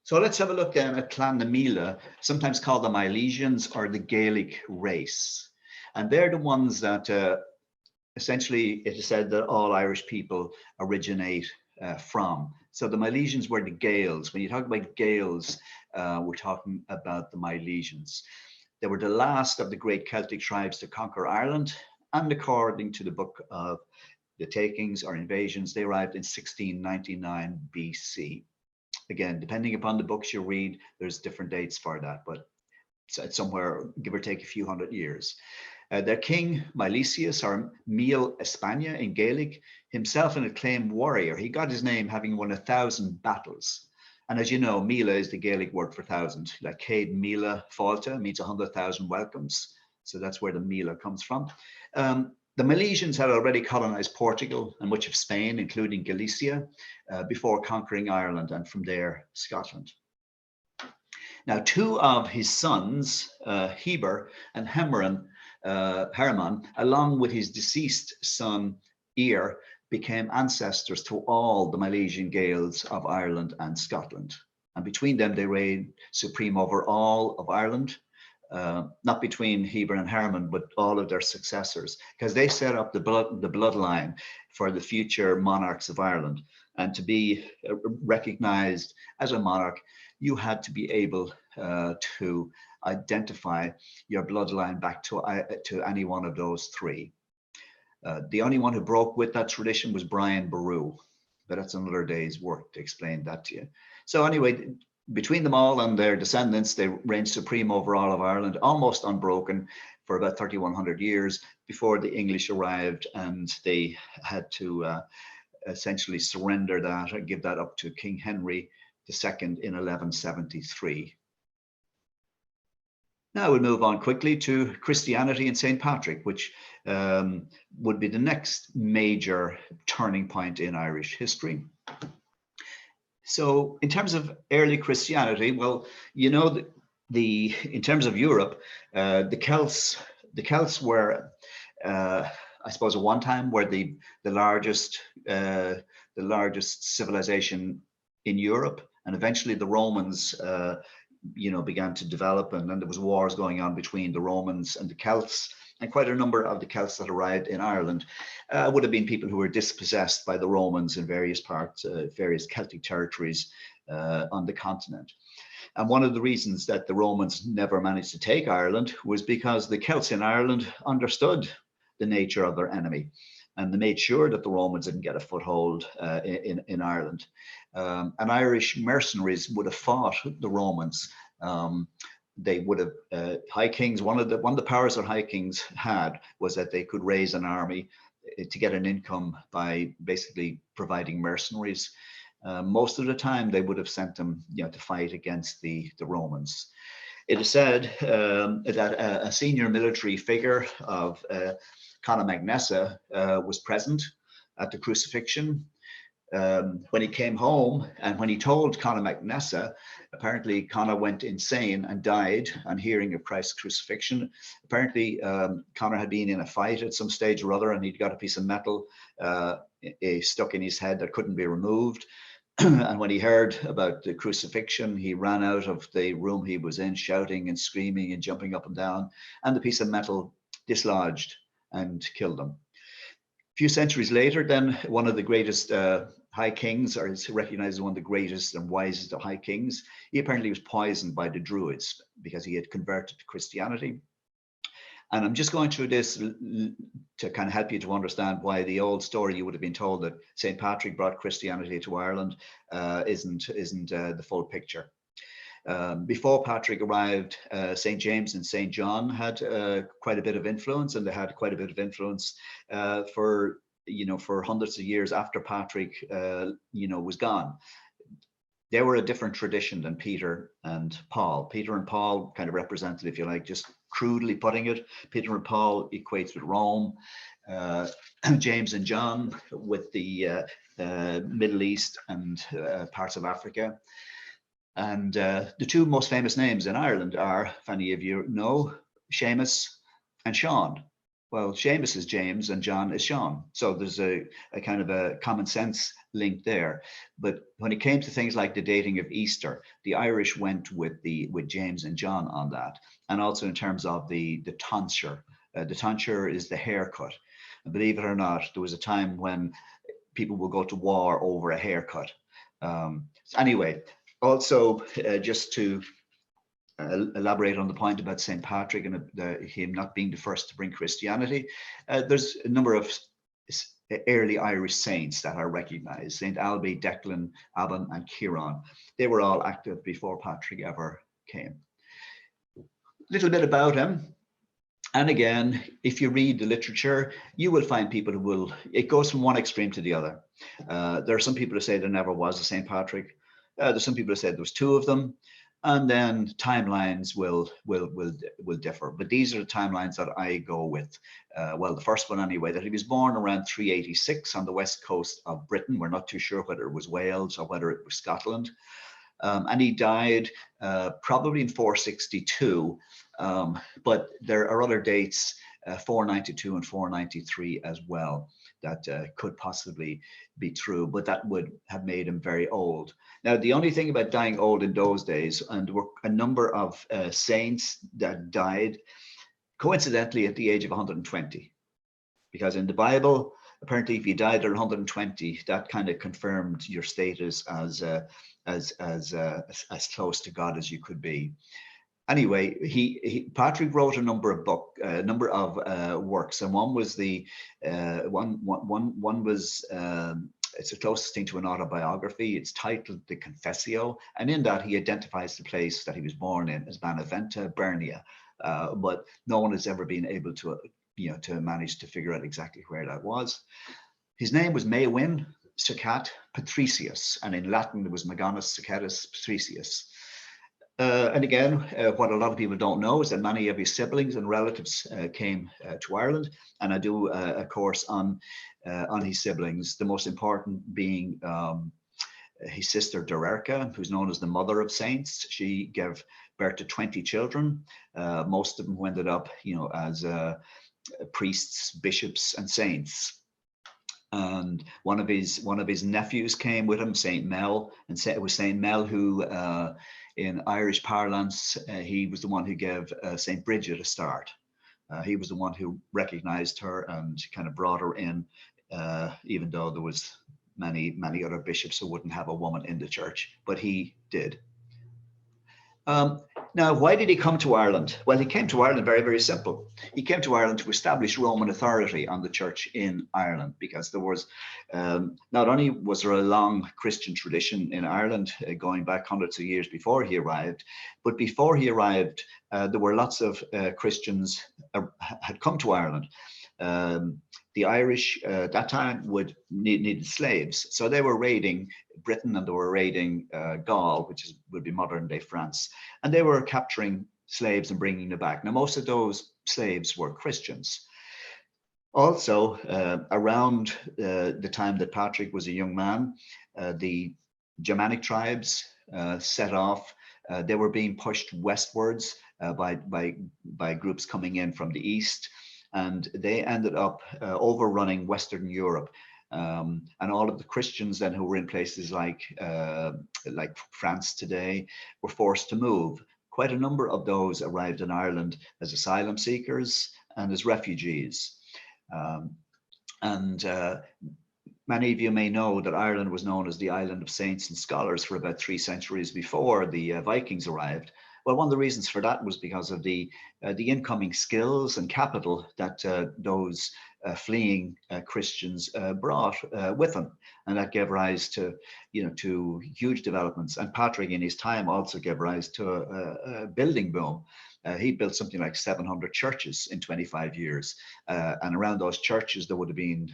So let's have a look then at Clan na Mila, sometimes called the Milesians or the Gaelic race. And they're the ones that essentially it is said that all Irish people originate from. So the Milesians were the Gaels. When you talk about Gaels, we're talking about the Milesians. They were the last of the great Celtic tribes to conquer Ireland, and according to the Book of the Takings or Invasions, they arrived in 1699 BC. Again, depending upon the books you read, there's different dates for that, but it's somewhere, give or take a few hundred years. Their king, Milesius, or Miel Espana in Gaelic, himself an acclaimed warrior. He got his name having won 1,000 battles. And as you know, Mila is the Gaelic word for 1,000. Like Céad Mila Fáilte means 100,000 welcomes. So that's where the Mila comes from. The Milesians had already colonized Portugal and much of Spain, including Galicia, before conquering Ireland, and from there, Scotland. Now, two of his sons, Heber and Herman, along with his deceased son, Ir, became ancestors to all the Milesian Gaels of Ireland and Scotland. And between them, they reigned supreme over all of Ireland, not between Heber and Herman, but all of their successors, because they set up the bloodline for the future monarchs of Ireland. And to be recognized as a monarch, you had to be able to identify your bloodline back to any one of those three. The only one who broke with that tradition was Brian Boru, but that's another day's work to explain that to you. So anyway, between them all and their descendants, they reigned supreme over all of Ireland, almost unbroken for about 3,100 years before the English arrived, and they had to essentially surrender that and give that up to King Henry II in 1173. Now we'll move on quickly to Christianity and St. Patrick, which would be the next major turning point in Irish history. So in terms of early Christianity, well, you know, in terms of Europe, the Celts were, I suppose, at one time were the largest civilization in Europe, and eventually the Romans, began to develop, and then there was wars going on between the Romans and the Celts. And quite a number of the Celts that arrived in Ireland would have been people who were dispossessed by the Romans in various parts, various Celtic territories on the continent. And one of the reasons that the Romans never managed to take Ireland was because the Celts in Ireland understood the nature of their enemy, and they made sure that the Romans didn't get a foothold in Ireland. And Irish mercenaries would have fought the Romans. They would have high kings. One of the powers that high kings had was that they could raise an army to get an income by basically providing mercenaries. Most of the time, they would have sent them, to fight against the Romans. It is said that a senior military figure of Conall mac Nessa was present at the crucifixion. When he came home and when he told Conall mac Nessa, apparently Conall went insane and died on hearing of Christ's crucifixion. Apparently Conall had been in a fight at some stage or other, and he'd got a piece of metal stuck in his head that couldn't be removed. And when he heard about the crucifixion, he ran out of the room he was in, shouting and screaming and jumping up and down, and the piece of metal dislodged and killed him. A few centuries later, then, one of the greatest high kings, or is recognized as one of the greatest and wisest of high kings, he apparently was poisoned by the Druids because he had converted to Christianity. And I'm just going through this to kind of help you to understand why the old story you would have been told that St. Patrick brought Christianity to Ireland isn't the full picture. Before Patrick arrived, St. James and St. John had quite a bit of influence, and they had quite a bit of influence for hundreds of years after Patrick, was gone. They were a different tradition than Peter and Paul. Peter and Paul kind of represented, if you like, just crudely putting it, Peter and Paul equates with Rome. James and John with the Middle East and parts of Africa. And the two most famous names in Ireland are, if any of you know, Seamus and Sean. Well, Seamus is James and John is Sean. So there's a kind of a common sense link there. But when it came to things like the dating of Easter, the Irish went with James and John on that. And also in terms of the tonsure. The tonsure is the haircut. And believe it or not, there was a time when people would go to war over a haircut. Anyway, also just to elaborate on the point about St. Patrick and him not being the first to bring Christianity. There's a number of early Irish saints that are recognized. St. Alby, Declan, Abban, and Kieran. They were all active before Patrick ever came. A little bit about him. And again, if you read the literature, you will find people who will, it goes from one extreme to the other. There are some people who say there never was a St. Patrick. There's some people who said there was two of them. And then timelines will differ. But these are the timelines that I go with. Well, the first one anyway, that he was born around 386 on the west coast of Britain. We're not too sure whether it was Wales or whether it was Scotland. And he died probably in 462. But there are other dates, 492 and 493 as well, that could possibly be true, but that would have made him very old. Now, the only thing about dying old in those days, and there were a number of saints that died coincidentally at the age of 120, because in the Bible, apparently if you died at 120, that kind of confirmed your status as close to God as you could be. Anyway, Patrick wrote a number of works, and one was the one was it's the closest thing to an autobiography. It's titled The Confessio, and in that he identifies the place that he was born in as Benevento, Bernia, but no one has ever been able to to manage to figure out exactly where that was. His name was Maewyn Sacat Patricius, and in Latin it was Maganus Sacatus Patricius. And again, what a lot of people don't know is that many of his siblings and relatives came to Ireland, and I do a course on his siblings, the most important being his sister Dererca, who's known as the Mother of Saints. She gave birth to 20 children. Most of them ended up, as priests, bishops, and saints. And one of his nephews came with him, Saint Mel, and it was Saint Mel who, in Irish parlance, he was the one who gave Saint Bridget a start. He was the one who recognized her and kind of brought her in, even though there was many other bishops who wouldn't have a woman in the church, but he did. Now, why did he come to Ireland? Well, he came to Ireland very, very simple. He came to Ireland to establish Roman authority on the church in Ireland, because there was, not only was there a long Christian tradition in Ireland going back hundreds of years before he arrived, but before he arrived, there were lots of Christians had come to Ireland. The Irish at that time needed slaves, so they were raiding Britain, and they were raiding Gaul, which would be modern day France, and they were capturing slaves and bringing them back. Now, most of those slaves were Christians. Also, around the time that Patrick was a young man, the Germanic tribes set off. They were being pushed westwards by groups coming in from the east. And they ended up overrunning Western Europe, and all of the Christians then who were in places like France today were forced to move. Quite a number of those arrived in Ireland as asylum seekers and as refugees. Many of you may know that Ireland was known as the island of saints and scholars for about 3 centuries before the Vikings arrived. Well, one of the reasons for that was because of the incoming skills and capital that those fleeing Christians brought with them, and that gave rise to huge developments. And Patrick, in his time, also gave rise to a building boom. He built something like 700 churches in 25 years, and around those churches there would have been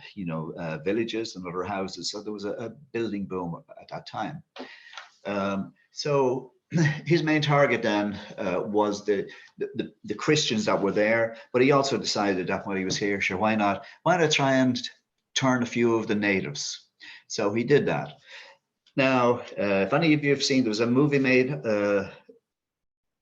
villages and other houses. So there was a building boom at that time. So his main target then was the Christians that were there, but he also decided that when he was here, sure, why not try and turn a few of the natives? So he did that. Now, if any of you have seen, there was a movie made, I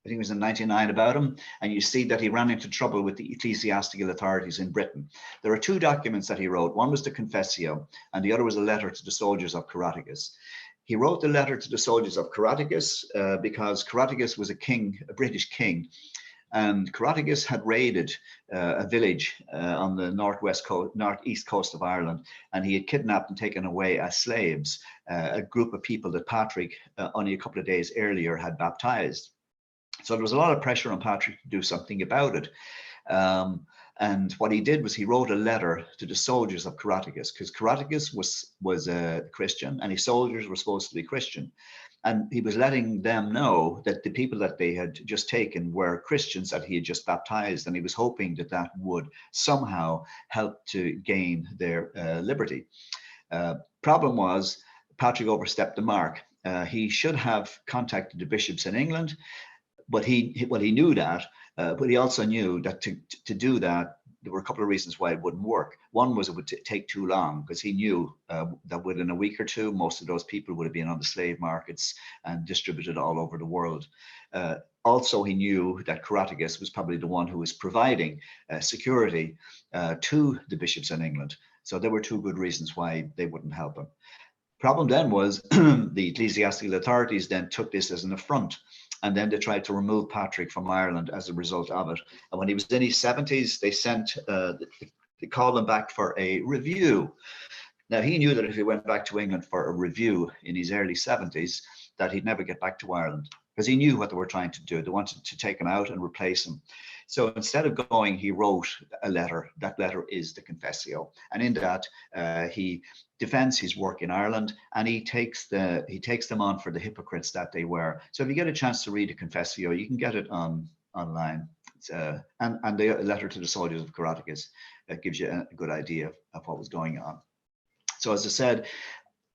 think it was in '99, about him, and you see that he ran into trouble with the ecclesiastical authorities in Britain. There are 2 documents that he wrote. One was the Confessio, and the other was a letter to the soldiers of Carathis. He wrote the letter to the soldiers of Carathis because Carathis was a British king, and Carathis had raided a village on the northeast coast of Ireland, and he had kidnapped and taken away as slaves a group of people that Patrick only a couple of days earlier had baptized. So there was a lot of pressure on Patrick to do something about it. And what he did was he wrote a letter to the soldiers of Caractacus, because Caractacus was a Christian and his soldiers were supposed to be Christian. And he was letting them know that the people that they had just taken were Christians that he had just baptized. And he was hoping that that would somehow help to gain their liberty. Problem was, Patrick overstepped the mark. He should have contacted the bishops in England, but he knew that, but he also knew that to do that, there were a couple of reasons why it wouldn't work. One was it would take too long, because he knew that within a week or two, most of those people would have been on the slave markets and distributed all over the world. Also, he knew that Caractacus was probably the one who was providing security to the bishops in England. So there were two good reasons why they wouldn't help him. Problem then was the ecclesiastical authorities then took this as an affront, and then they tried to remove Patrick from Ireland as a result of it. And when he was in his 70s, they sent, they called him back for a review. Now, he knew that if he went back to England for a review in his early 70s, that he'd never get back to Ireland, because he knew what they were trying to do. They wanted to take him out and replace him. So instead of going, he wrote a letter. That letter is the Confessio. And in that, he defends his work in Ireland, and he takes them on for the hypocrites that they were. So if you get a chance to read the Confessio, you can get it online. And the letter to the soldiers of Caractacus, that gives you a good idea of what was going on. So as I said,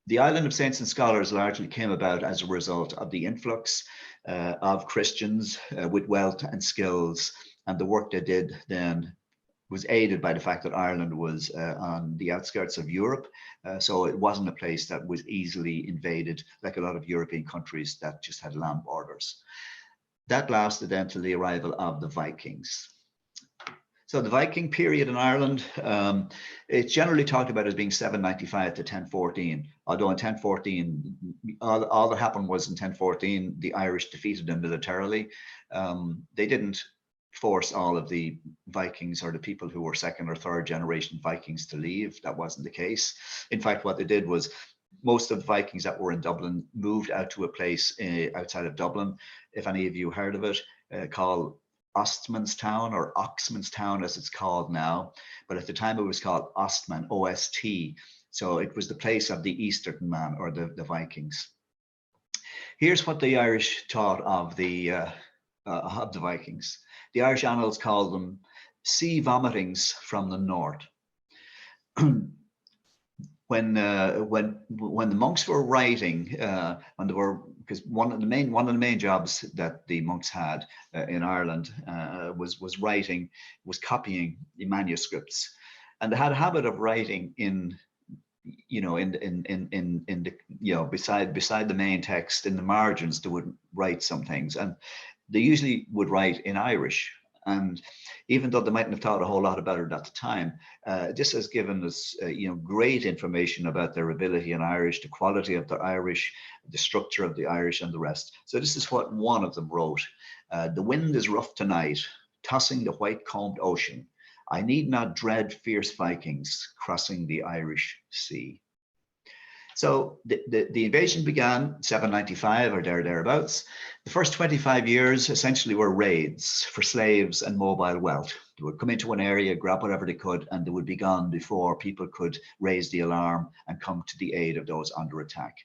the Island of Saints and Scholars largely came about as a result of the influx of Christians with wealth and skills, and the work they did then was aided by the fact that Ireland was on the outskirts of Europe, so it wasn't a place that was easily invaded like a lot of European countries that just had land borders. That lasted then till the arrival of the Vikings. So the Viking period in Ireland, it's generally talked about as being 795 to 1014, although in 1014, all that happened was in 1014, the Irish defeated them militarily. They didn't force all of the Vikings or the people who were second or third generation Vikings to leave. That wasn't the case. In fact, what they did was most of the Vikings that were in Dublin moved out to a place outside of Dublin, if any of you heard of it, called Ostmanstown, or Oxmanstown as it's called now, but at the time it was called Ostman, O-S-T. So it was the place of the Eastern man, or the Vikings. Here's what the Irish thought of the Vikings. The Irish annals call them sea vomitings from the north. When the monks were writing, when they were, because one of the main jobs that the monks had in Ireland was copying the manuscripts, and they had a habit of writing in the beside the main text, in the margins they would write some things, and they usually would write in Irish. And even though they mightn't have thought a whole lot about it at the time, this has given us, great information about their ability in Irish, the quality of the Irish, the structure of the Irish, and the rest. So this is what one of them wrote. The wind is rough tonight, tossing the white-combed ocean. I need not dread fierce Vikings crossing the Irish Sea. So the invasion began 795 or thereabouts. The first 25 years essentially were raids for slaves and mobile wealth. They would come into an area, grab whatever they could, and they would be gone before people could raise the alarm and come to the aid of those under attack.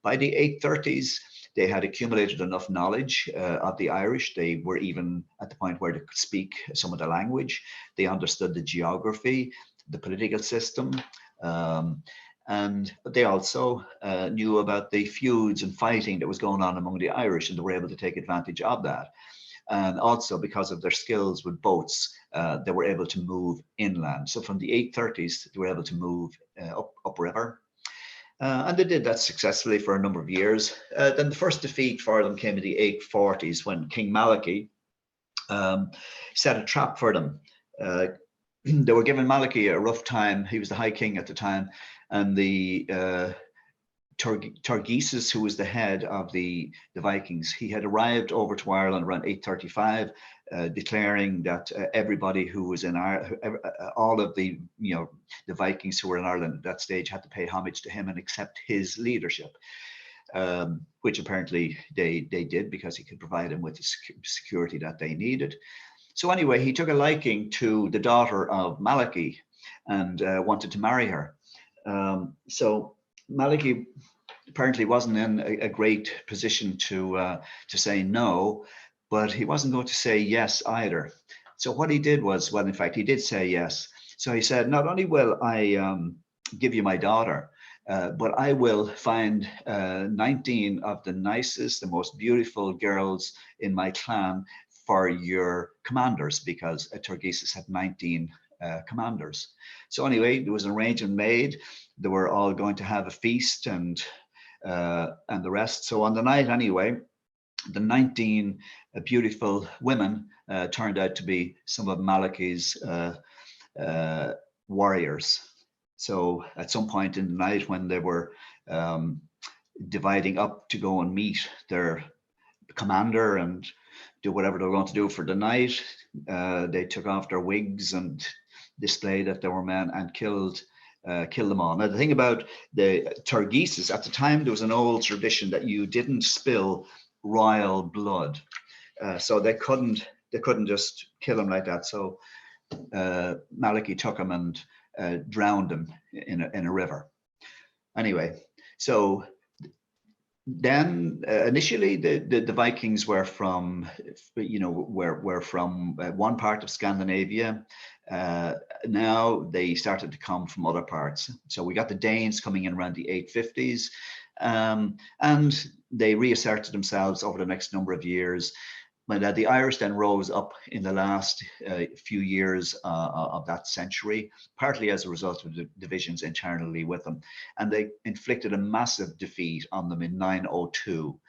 By the 830s, they had accumulated enough knowledge of the Irish. They were even at the point where they could speak some of the language. They understood the geography, the political system, and they also knew about the feuds and fighting that was going on among the Irish, and they were able to take advantage of that. And also because of their skills with boats, they were able to move inland. So from the 830s, they were able to move upriver. And they did that successfully for a number of years. Then the first defeat for them came in the 840s when King Malachy set a trap for them. They were giving Malachy a rough time. He was the High King at the time. And the Turgesis, who was the head of the Vikings, he had arrived over to Ireland around 835, declaring that everybody who was in Ireland, all of the Vikings who were in Ireland at that stage had to pay homage to him and accept his leadership, which apparently they did, because he could provide them with the security that they needed. So anyway, he took a liking to the daughter of Malachy and wanted to marry her. So Malachy apparently wasn't in a great position to say no, but he wasn't going to say yes either. So what he did was, well, in fact, he did say yes. So he said, not only will I give you my daughter, but I will find 19 of the nicest, the most beautiful girls in my clan for your commanders, because Turgesis had 19 commanders. So anyway, there was an arrangement made. They were all going to have a feast and the rest. So on the night anyway, the 19 beautiful women turned out to be some of Malachy's warriors. So at some point in the night when they were dividing up to go and meet their commander and do whatever they were going to do for the night, they took off their wigs and displayed that they were men and killed them all. Now the thing about the Turgesis, at the time there was an old tradition that you didn't spill royal blood, so they couldn't just kill him like that. So Malachy took him and drowned him in a river. Anyway, so then initially the Vikings were from, were from one part of Scandinavia. Now they started to come from other parts. So we got the Danes coming in around the 850s, and they reasserted themselves over the next number of years. But the Irish then rose up in the last few years of that century, partly as a result of the divisions internally with them. And they inflicted a massive defeat on them in 902.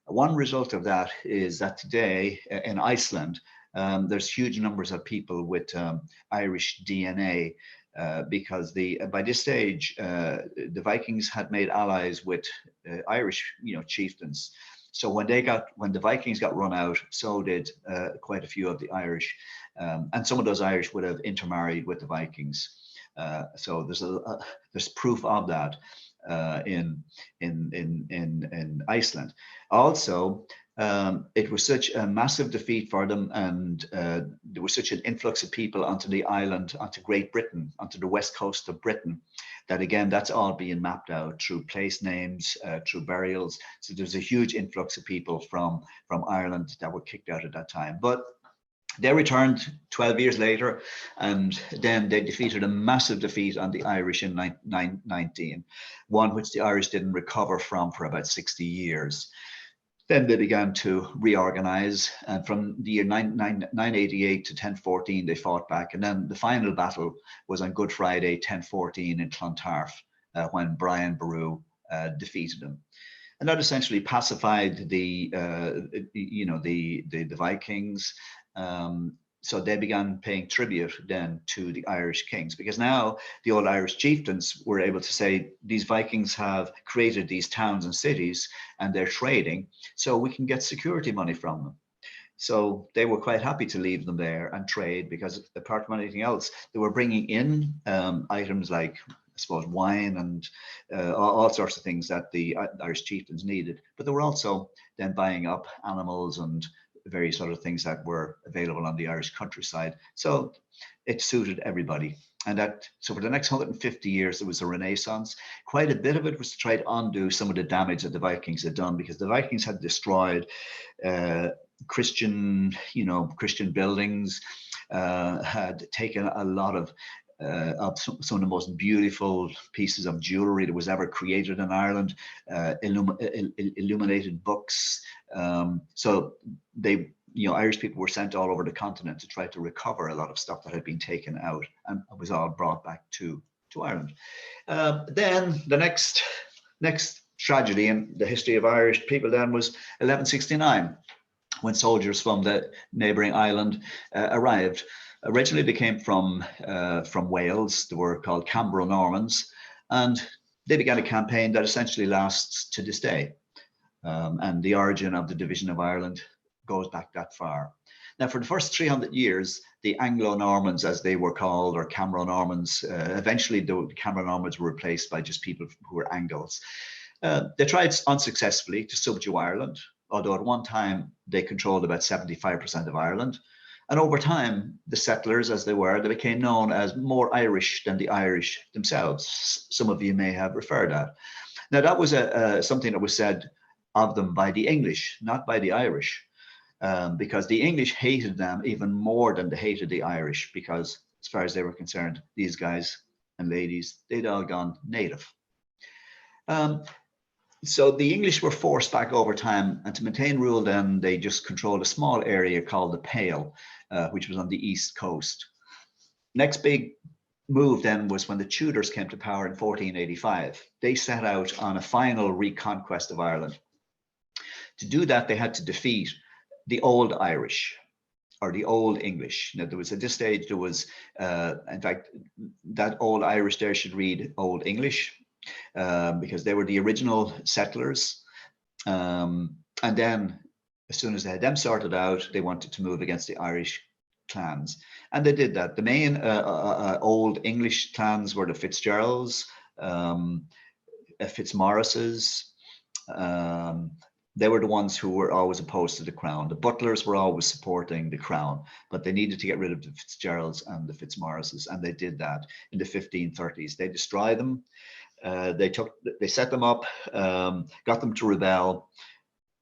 One result of that is that today in Iceland, there's huge numbers of people with Irish DNA, because by this stage, the Vikings had made allies with Irish, chieftains. So when the Vikings got run out, so did quite a few of the Irish, and some of those Irish would have intermarried with the Vikings. So there's proof of that in Iceland. Also, it was such a massive defeat for them, and there was such an influx of people onto the island, onto Great Britain, onto the west coast of Britain, that again, that's all being mapped out through place names, through burials. So there's a huge influx of people from Ireland that were kicked out at that time. But they returned 12 years later, and then they defeated a massive defeat on the Irish in 919, one which the Irish didn't recover from for about 60 years. Then they began to reorganize, and from the year 988 to 1014, they fought back. And then the final battle was on Good Friday, 1014 in Clontarf, when Brian Boru defeated them. And that essentially pacified the Vikings. So they began paying tribute then to the Irish kings, because now the old Irish chieftains were able to say, these Vikings have created these towns and cities and they're trading, so we can get security money from them. So they were quite happy to leave them there and trade, because apart from anything else, they were bringing in items like, I suppose, wine and all sorts of things that the Irish chieftains needed. But they were also then buying up animals and various other things that were available on the Irish countryside. So it suited everybody. And so for the next 150 years, there was a renaissance. Quite a bit of it was to try to undo some of the damage that the Vikings had done, because the Vikings had destroyed Christian buildings, had taken a lot of some of the most beautiful pieces of jewelry that was ever created in Ireland, illuminated books. So Irish people were sent all over the continent to try to recover a lot of stuff that had been taken out, and it was all brought back to Ireland. Then the next tragedy in the history of Irish people then was 1169, when soldiers from the neighboring island arrived. Originally, they came from Wales. They were called Anglo-Normans, and they began a campaign that essentially lasts to this day. And the origin of the division of Ireland goes back that far. Now, for the first 300 years, the Anglo-Normans, as they were called, or Cameron-Normans, eventually the Cameron-Normans were replaced by just people who were Angles. They tried unsuccessfully to subdue Ireland, although at one time they controlled about 75% of Ireland. And over time, the settlers, as they were, they became known as more Irish than the Irish themselves. Some of you may have referred to that. Now, that was something that was said of them by the English, not by the Irish, because the English hated them even more than they hated the Irish, because as far as they were concerned, these guys and ladies, they'd all gone native. So the English were forced back over time, and to maintain rule then, they just controlled a small area called the Pale, which was on the east coast. Next big move then was when the Tudors came to power in 1485. They set out on a final reconquest of Ireland. To do that, they had to defeat the Old Irish, or the Old English. Now, there was at this stage, there was, in fact, that Old Irish there should read Old English, because they were the original settlers. And then as soon as they had them sorted out, they wanted to move against the Irish clans. And they did that. The main Old English clans were the Fitzgeralds, Fitzmaurices. They were the ones who were always opposed to the crown. The Butlers were always supporting the crown, but they needed to get rid of the Fitzgeralds and the Fitzmaurices, and they did that in the 1530s. They destroyed them. They set them up, got them to rebel.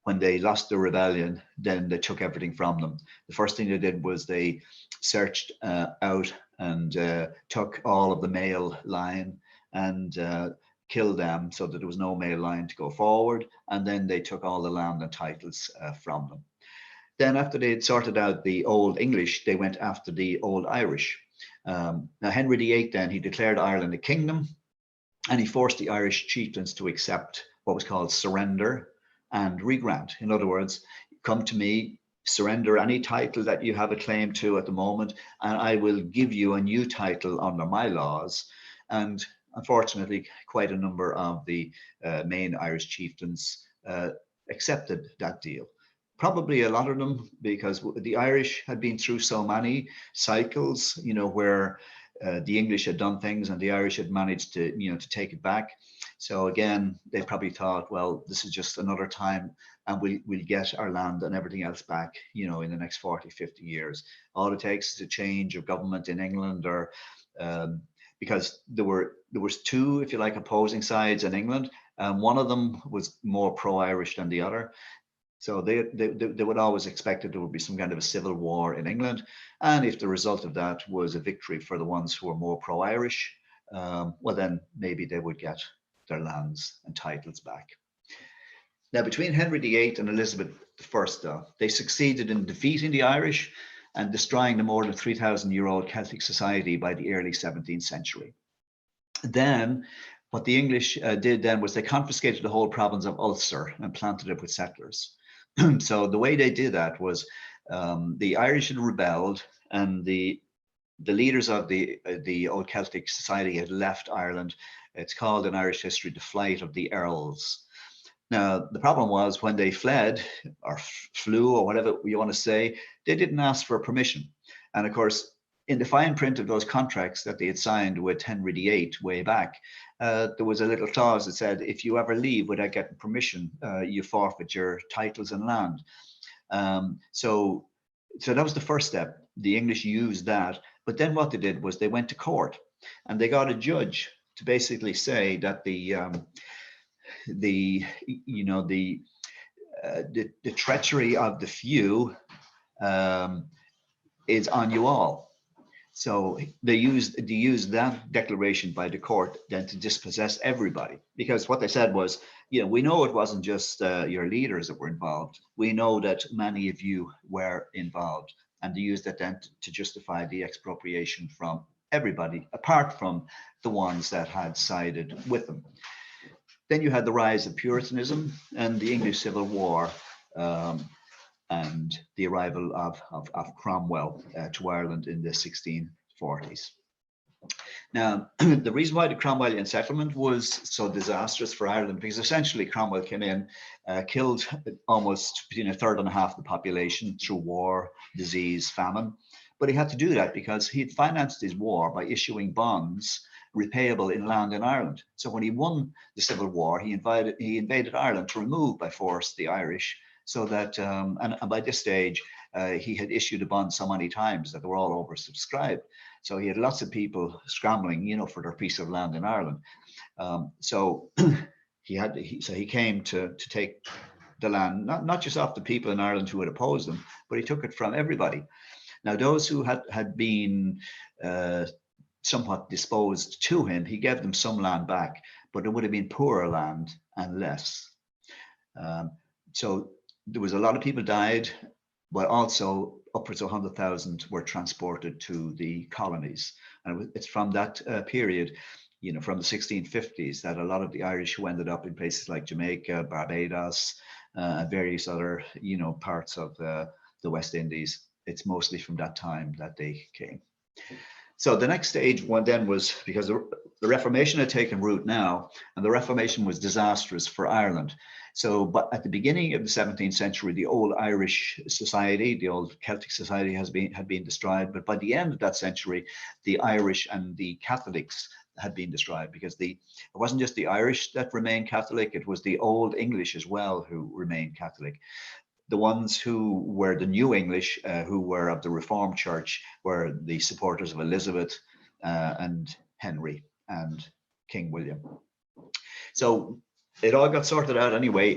When they lost the rebellion, then they took everything from them. The first thing they did was they searched out and took all of the male line and killed them so that there was no male line to go forward. And then they took all the land and titles from them. Then after they had sorted out the Old English, they went after the Old Irish. Now Henry VIII then, he declared Ireland a kingdom, and he forced the Irish chieftains to accept what was called surrender and regrant. In other words, come to me, surrender any title that you have a claim to at the moment, and I will give you a new title under my laws. And unfortunately, quite a number of the main Irish chieftains accepted that deal. Probably a lot of them, because the Irish had been through so many cycles, you know, where the English had done things and the Irish had managed to, you know, to take it back. So again, they probably thought, well, this is just another time and we'll get our land and everything else back, you know, in the next 40, 50 years. All it takes is a change of government in England, or because there was two, if you like, opposing sides in England. One of them was more pro-Irish than the other. So they would always expect that there would be some kind of a civil war in England. And if the result of that was a victory for the ones who were more pro-Irish, well, then maybe they would get their lands and titles back. Now, between Henry VIII and Elizabeth I, though, they succeeded in defeating the Irish and destroying the more than 3,000-year-old Celtic society by the early 17th century. Then, what the English did then was they confiscated the whole province of Ulster and planted it with settlers. So the way they did that was the Irish had rebelled, and the leaders of the old Celtic society had left Ireland. It's called in Irish history the flight of the Earls. Now, the problem was when they fled or flew or whatever you want to say, they didn't ask for permission. And of course, in the fine print of those contracts that they had signed with Henry VIII way back, there was a little clause that said, if you ever leave without getting permission, you forfeit your titles and land. So that was the first step. The English used that. But then what they did was they went to court and they got a judge to basically say that the treachery of the few is on you all. So they used that declaration by the court then to dispossess everybody, because what they said was, you know, we know it wasn't just your leaders that were involved. We know that many of you were involved, and they used that then to justify the expropriation from everybody, apart from the ones that had sided with them. Then you had the rise of Puritanism and the English Civil War, and the arrival of Cromwell to Ireland in the 1640s. Now, the reason why the Cromwellian settlement was so disastrous for Ireland, because essentially Cromwell came in, killed almost between a third and a half the population through war, disease, famine. But he had to do that because he had financed his war by issuing bonds repayable in land in Ireland. So when he won the Civil War, he invaded Ireland to remove by force the Irish, so that, and by this stage, he had issued a bond so many times that they were all oversubscribed. So he had lots of people scrambling, you know, for their piece of land in Ireland. So he came to take the land, not just off the people in Ireland who had opposed him, but he took it from everybody. Now, those who had been somewhat disposed to him, he gave them some land back, but it would have been poorer land and less. So there was a lot of people died, but also upwards of 100,000 were transported to the colonies. And it's from that period, you know, from the 1650s, that a lot of the Irish who ended up in places like Jamaica, Barbados, and various other, you know, parts of the West Indies, it's mostly from that time that they came. So the next stage one then was, because the Reformation had taken root now, and the Reformation was disastrous for Ireland. So, but at the beginning of the 17th century, the old Irish society, the old Celtic society had been destroyed. But by the end of that century, the Irish and the Catholics had been destroyed, because it wasn't just the Irish that remained Catholic, it was the old English as well who remained Catholic. The ones who were the New English, who were of the Reformed Church, were the supporters of Elizabeth and Henry and King William. So it all got sorted out anyway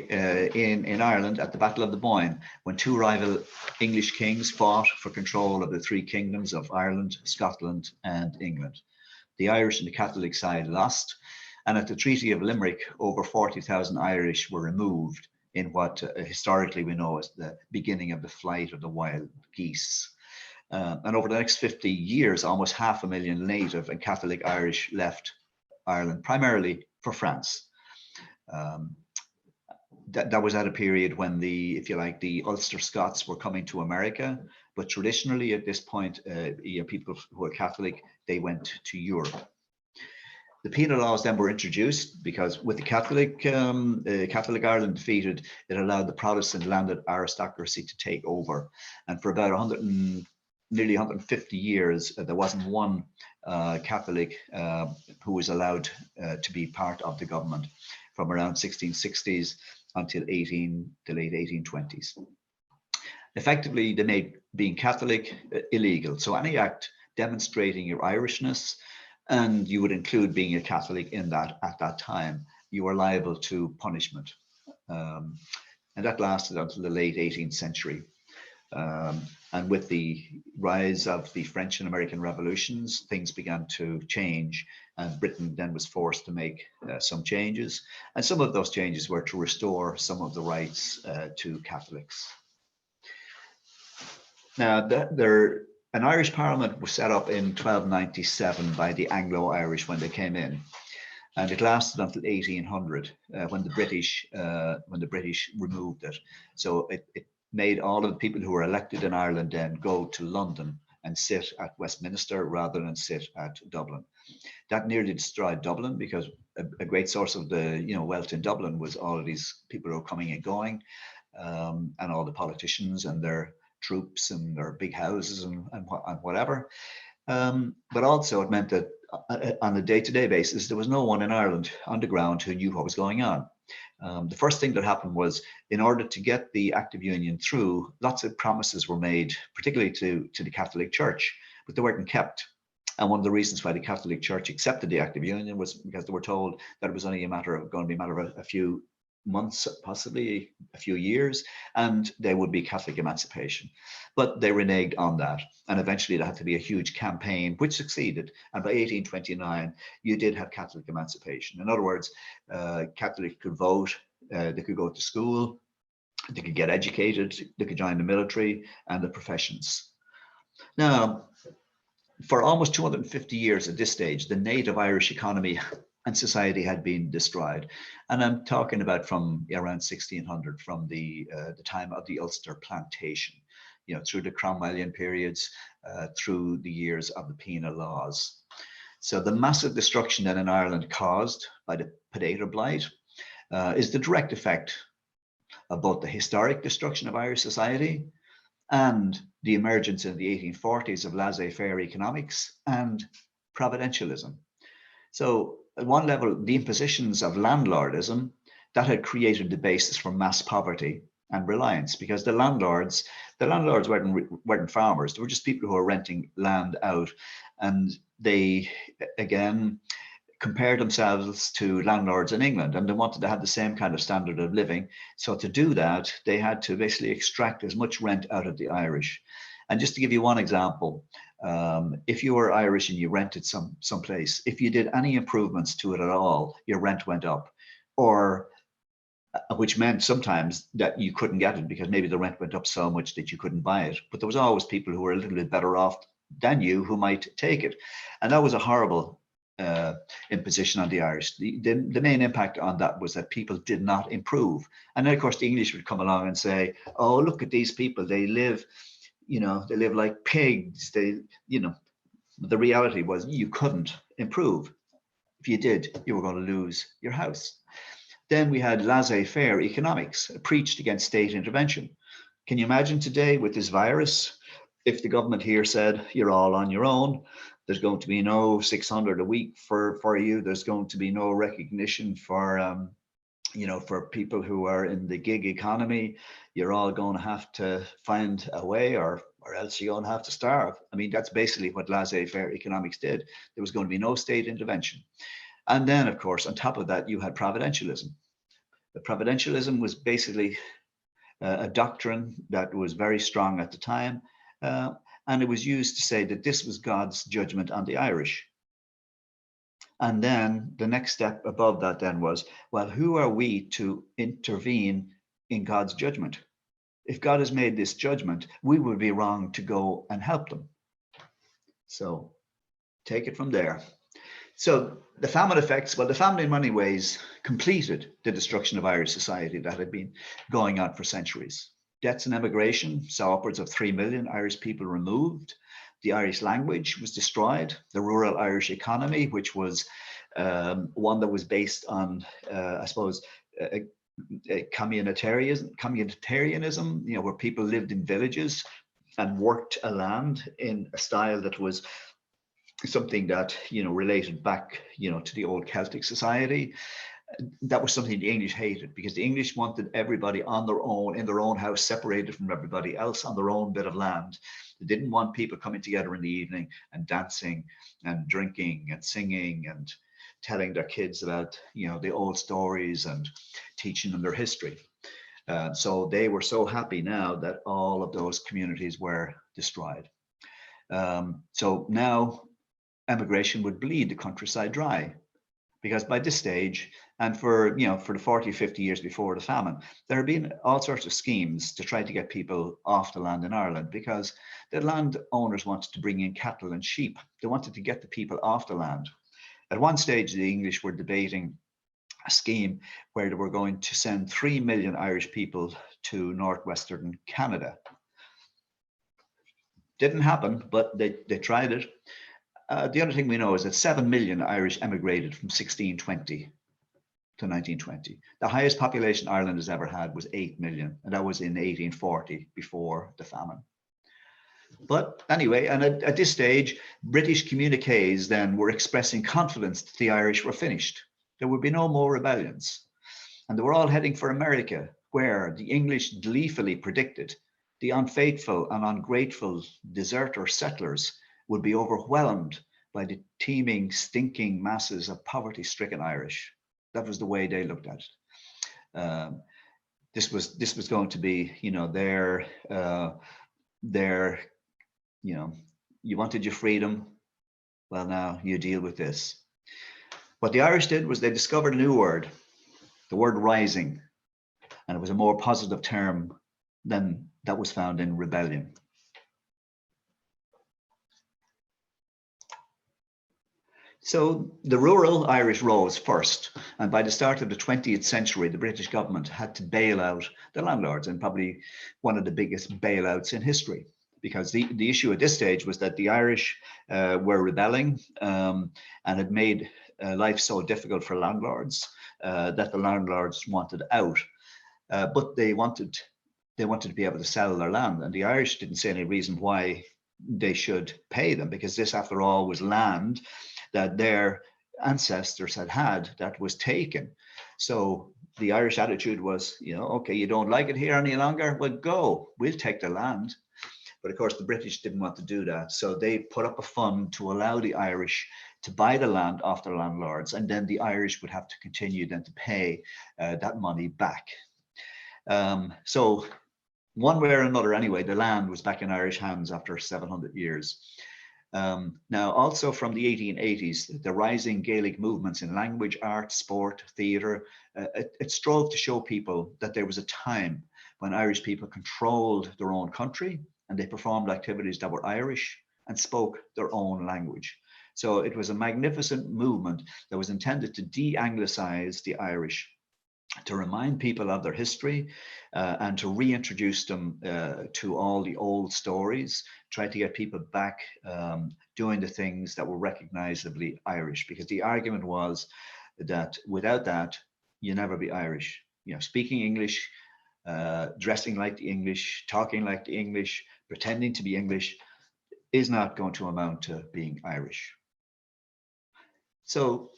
in Ireland at the Battle of the Boyne, when two rival English kings fought for control of the three kingdoms of Ireland, Scotland, and England. The Irish and the Catholic side lost, and at the Treaty of Limerick, over 40,000 Irish were removed in what historically we know as the beginning of the flight of the wild geese. And over the next 50 years, almost 500,000 native and Catholic Irish left Ireland, primarily for France. That was at a period when if you like, the Ulster Scots were coming to America, but traditionally at this point, people who were Catholic, they went to Europe. The penal laws then were introduced because with the Catholic Ireland defeated, it allowed the Protestant landed aristocracy to take over. And for about nearly 150 years, there wasn't one Catholic who was allowed to be part of the government, from around 1660s until the late 1820s. Effectively, they made being Catholic illegal. So any act demonstrating your Irishness, and you would include being a Catholic in that at that time, you were liable to punishment. And that lasted until the late 18th century. And with the rise of the French and American revolutions, things began to change, and Britain then was forced to make some changes. And some of those changes were to restore some of the rights to Catholics. Now, an Irish Parliament was set up in 1297 by the Anglo-Irish when they came in, and it lasted until 1800 when the British removed it. So it made all of the people who were elected in Ireland then go to London and sit at Westminster rather than sit at Dublin. That nearly destroyed Dublin, because a great source of the wealth in Dublin was all of these people who were coming and going, and all the politicians and their troops and their big houses and whatever. But also it meant that on a day-to-day basis, there was no one in Ireland on the ground who knew what was going on. The first thing that happened was, in order to get the Act of Union through, lots of promises were made, particularly to the Catholic Church, but they weren't kept. And one of the reasons why the Catholic Church accepted the Act of Union was because they were told that it was only going to be a matter of a few months, possibly a few years, and there would be Catholic emancipation. But they reneged on that, and eventually there had to be a huge campaign, which succeeded. And by 1829, you did have Catholic emancipation. In other words, Catholics could vote, they could go to school, they could get educated, they could join the military and the professions. Now, for almost 250 years at this stage, the native Irish economy and society had been destroyed. And I'm talking about from around 1600, from the time of the Ulster plantation, through the Cromwellian periods, through the years of the penal laws. So the massive destruction then in Ireland caused by the potato blight is the direct effect of both the historic destruction of Irish society and the emergence in the 1840s of laissez-faire economics and providentialism. So at one level, the impositions of landlordism that had created the basis for mass poverty and reliance, because the landlords weren't farmers. They were just people who were renting land out, and they again compared themselves to landlords in England, and they wanted to have the same kind of standard of living. So to do that, they had to basically extract as much rent out of the Irish. And just to give you one example, if you were Irish and you rented some place, if you did any improvements to it at all, your rent went up, or which meant sometimes that you couldn't get it because maybe the rent went up so much that you couldn't buy it. But there was always people who were a little bit better off than you who might take it. And that was a horrible imposition on the Irish. The main impact on that was that people did not improve. And then of course the English would come along and say, oh, look at these people, they live, they live like pigs. The reality was you couldn't improve. If you did, you were going to lose your house. Then we had laissez-faire economics, preached against state intervention. Can you imagine today with this virus, if the government here said, you're all on your own, there's going to be no 600 a week for you, there's going to be no recognition for, for people who are in the gig economy, you're all going to have to find a way or else you're going to have to starve. I mean, that's basically what laissez-faire economics did. There was going to be no state intervention. And then, of course, on top of that, you had providentialism. The providentialism was basically a doctrine that was very strong at the time. And it was used to say that this was God's judgment on the Irish. And then the next step above that then was, well, who are we to intervene in God's judgment? If God has made this judgment, we would be wrong to go and help them. So take it from there. So the famine effects, well, the famine in many ways completed the destruction of Irish society that had been going on for centuries. Deaths and emigration saw upwards of 3 million Irish people removed. The Irish language was destroyed. The rural Irish economy, which was one that was based on, communitarianism, where people lived in villages and worked a land in a style that was something that related back to the old Celtic society. That was something the English hated, because the English wanted everybody on their own, in their own house, separated from everybody else on their own bit of land. They didn't want people coming together in the evening and dancing and drinking and singing and telling their kids about the old stories and teaching them their history. So they were so happy now that all of those communities were destroyed. So now emigration would bleed the countryside dry, because by this stage, and for the 40, 50 years before the famine, there had been all sorts of schemes to try to get people off the land in Ireland, because the land owners wanted to bring in cattle and sheep. They wanted to get the people off the land. At one stage, the English were debating a scheme where they were going to send 3 million Irish people to northwestern Canada. Didn't happen, but they tried it. The other thing we know is that 7 million Irish emigrated from 1620 to 1920. The highest population Ireland has ever had was 8 million, and that was in 1840, before the famine. But anyway, and at this stage, British communiques then were expressing confidence that the Irish were finished. There would be no more rebellions. And they were all heading for America, where the English gleefully predicted the unfaithful and ungrateful deserter settlers would be overwhelmed by the teeming, stinking masses of poverty-stricken Irish. That was the way they looked at it. This was going to be, their, you wanted your freedom. Well, now you deal with this. What the Irish did was they discovered a new word, the word rising, and it was a more positive term than that was found in rebellion. So the rural Irish rose first, and by the start of the 20th century, the British government had to bail out the landlords, and probably one of the biggest bailouts in history, because the issue at this stage was that the Irish were rebelling, and it made life so difficult for landlords that the landlords wanted out, but they wanted to be able to sell their land, and the Irish didn't see any reason why they should pay them, because this, after all, was land that their ancestors had that was taken. So the Irish attitude was, you know, okay, you don't like it here any longer, well, go, we'll take the land. But of course, the British didn't want to do that. So they put up a fund to allow the Irish to buy the land off the landlords, and then the Irish would have to continue then to pay that money back. So one way or another, anyway, the land was back in Irish hands after 700 years. Now, also from the 1880s, the rising Gaelic movements in language, art, sport, theatre, it strove to show people that there was a time when Irish people controlled their own country, and they performed activities that were Irish and spoke their own language. So it was a magnificent movement that was intended to de-Anglicize the Irish, to remind people of their history, and to reintroduce them to all the old stories, try to get people back doing the things that were recognizably Irish, because the argument was that without that, you never be Irish. You know, speaking English, dressing like the English, talking like the English, pretending to be English is not going to amount to being Irish. So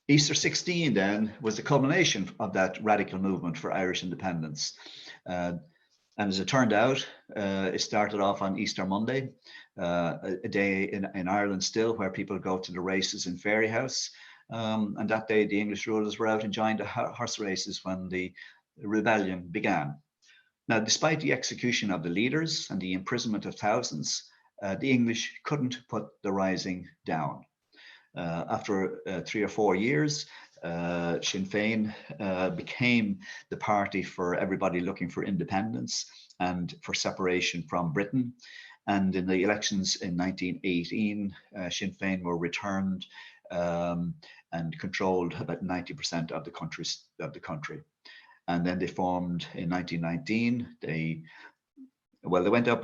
Easter 16 then was the culmination of that radical movement for Irish independence. And as it turned out, it started off on Easter Monday, a day in Ireland still where people go to the races in Fairyhouse. And that day the English rulers were out enjoying the horse races when the rebellion began. Now, despite the execution of the leaders and the imprisonment of thousands, the English couldn't put the rising down. After 3 or 4 years, Sinn Féin became the party for everybody looking for independence and for separation from Britain. And in the elections in 1918, Sinn Féin were returned and controlled about 90% of the country. And then they formed in 1919. They went up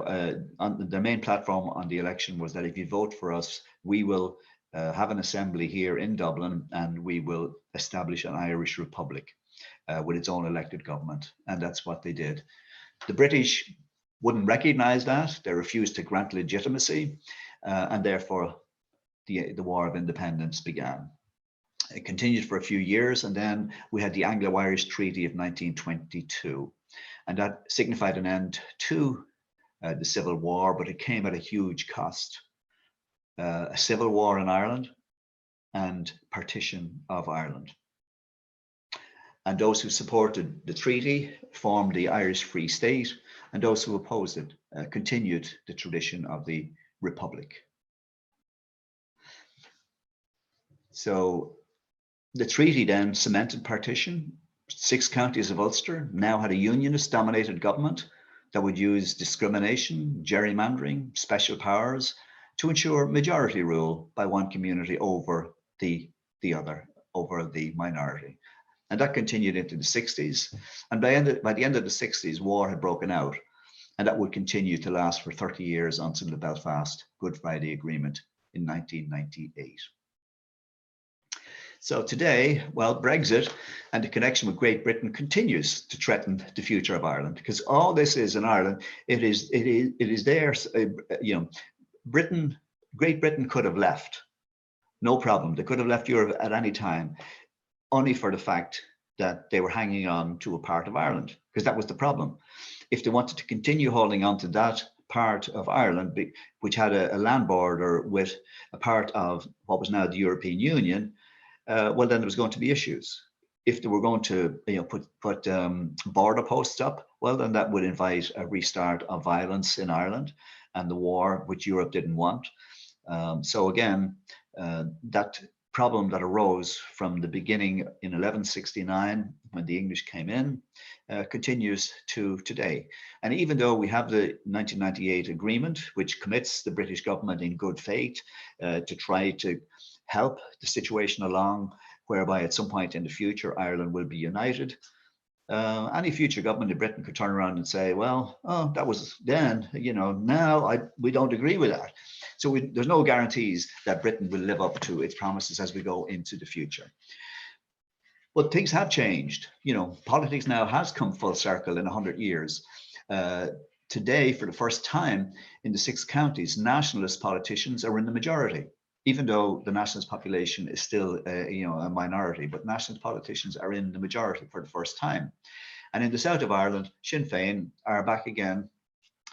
on the main platform on the election was that if you vote for us, we will have an assembly here in Dublin, and we will establish an Irish Republic with its own elected government. And that's what they did. The British wouldn't recognize that. They refused to grant legitimacy, and therefore the War of Independence began. It continued for a few years, and then we had the Anglo-Irish Treaty of 1922, and that signified an end to the Civil War, but it came at a huge cost. A civil war in Ireland and partition of Ireland. And those who supported the treaty formed the Irish Free State, and those who opposed it continued the tradition of the Republic. So the treaty then cemented partition. 6 counties of Ulster now had a unionist-dominated government that would use discrimination, gerrymandering, special powers to ensure majority rule by one community over the other, over the minority. And that continued into the 60s. And by the end of the 60s, war had broken out. And that would continue to last for 30 years until the Belfast Good Friday Agreement in 1998. So today, well, Brexit and the connection with Great Britain continues to threaten the future of Ireland, because all this is in Ireland, it is there, you know, Great Britain could have left, no problem. They could have left Europe at any time, only for the fact that they were hanging on to a part of Ireland, because that was the problem. If they wanted to continue holding on to that part of Ireland, which had a land border with a part of what was now the European Union, well, then there was going to be issues. If they were going to, you know, put border posts up, well, then that would invite a restart of violence in Ireland and the war, which Europe didn't want. So again, that problem that arose from the beginning in 1169, when the English came in, continues to today. And even though we have the 1998 agreement, which commits the British government in good faith to try to help the situation along, whereby at some point in the future, Ireland will be united, any future government in Britain could turn around and say, well, oh, that was then, you know, now we don't agree with that. So there's no guarantees that Britain will live up to its promises as we go into the future. But things have changed. You know, politics now has come full circle in 100 years. Today, for the first time in the 6 counties, nationalist politicians are in the majority. even though the nationalist population is still, a minority, but nationalist politicians are in the majority for the first time. And in the south of Ireland, Sinn Féin are back again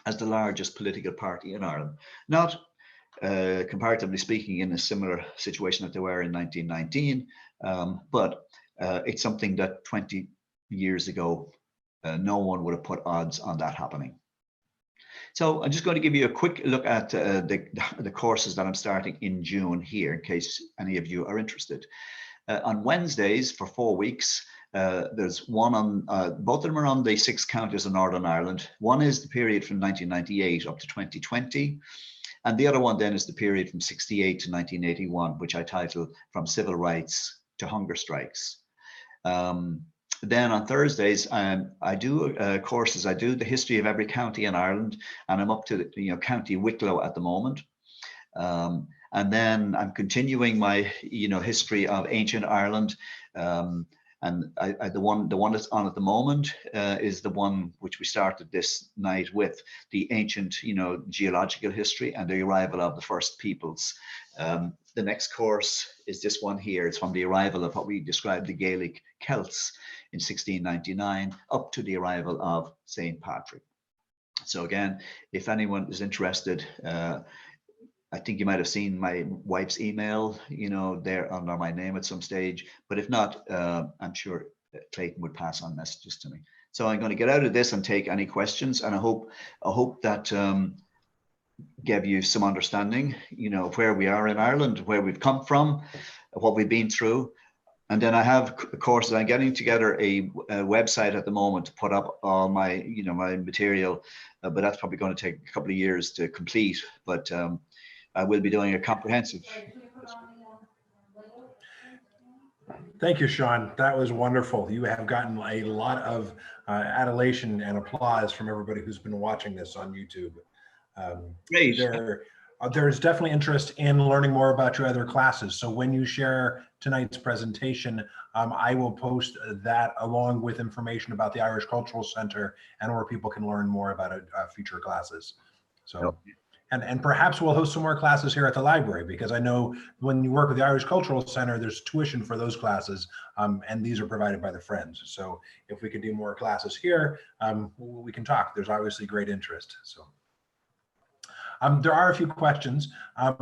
as the largest political party in Ireland. Not comparatively speaking, in a similar situation that they were in 1919, but it's something that 20 years ago, no one would have put odds on that happening. So I'm just going to give you a quick look at the courses that I'm starting in June here, in case any of you are interested. On Wednesdays for 4 weeks, there's one on, both of them are on the 6 counties of Northern Ireland. One is the period from 1998 up to 2020. And the other one then is the period from 68 to 1981, which I title From Civil Rights to Hunger Strikes. Then on Thursdays, I do courses. I do the history of every county in Ireland, and I'm up to County Wicklow at the moment. And then I'm continuing my history of ancient Ireland. And the one that's on at the moment is the one which we started this night with, the ancient, geological history and the arrival of the first peoples. The next course is this one here. It's from the arrival of what we described the Gaelic Celts in 1699 up to the arrival of St. Patrick. So again, if anyone is interested, I think you might have seen my wife's email, there under my name at some stage. But if not, I'm sure Clayton would pass on messages to me. So I'm going to get out of this and take any questions. And I hope that gave you some understanding, of where we are in Ireland, where we've come from, what we've been through. And then I have courses. I'm getting together a website at the moment to put up all my, my material, but that's probably going to take a couple of years to complete. But I will be doing a comprehensive. Thank you, Sean. That was wonderful. You have gotten a lot of adulation and applause from everybody who's been watching this on YouTube. Great. There's definitely interest in learning more about your other classes. So when you share tonight's presentation, I will post that along with information about the Irish Cultural Center and where people can learn more about future classes. So. Yep. And perhaps we'll host some more classes here at the library, because I know when you work with the Irish Cultural Center, there's tuition for those classes, and these are provided by the Friends. So if we could do more classes here, we can talk. There's obviously great interest. So there are a few questions.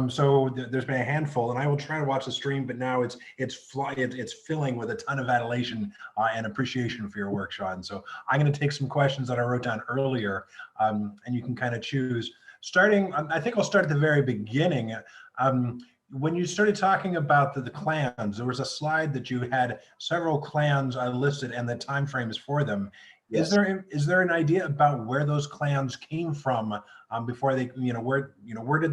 So there's been a handful, and I will try to watch the stream, but now it's filling with a ton of adulation and appreciation for your work, Sean. So I'm going to take some questions that I wrote down earlier, and you can kind of choose. Starting, I think I'll start at the very beginning. When you started talking about the clans, there was a slide that you had several clans listed and the timeframes for them. Yes. Is there an idea about where those clans came from before they, where did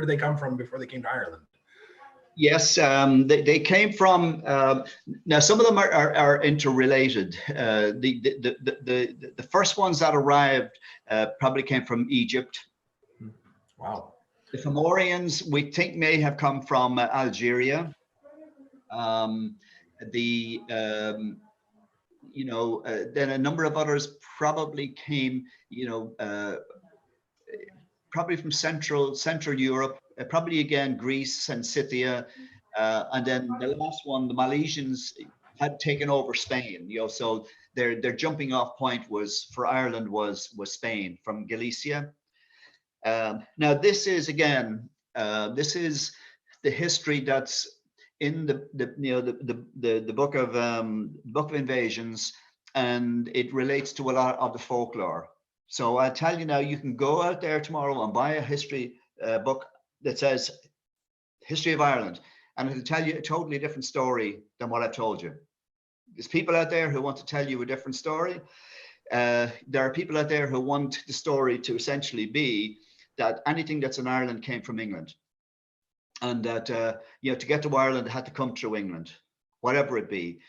they come from before they came to Ireland? Yes, they came from. Now, some of them are interrelated. The first ones that arrived probably came from Egypt. Wow. The Fomorians, we think, may have come from Algeria. Then a number of others probably came, probably from Central Europe, probably again Greece and Scythia, and then the last one, the Milesians had taken over Spain. So their jumping off point for Ireland was Spain from Galicia. Now this is again, this is the history that's in the book of Invasions, and it relates to a lot of the folklore. So I tell you now, you can go out there tomorrow and buy a history book that says History of Ireland, and it'll tell you a totally different story than what I've told you. There's people out there who want to tell you a different story. There are people out there who want the story to essentially be that anything that's in Ireland came from England, and that to get to Ireland, it had to come through England, whatever it be.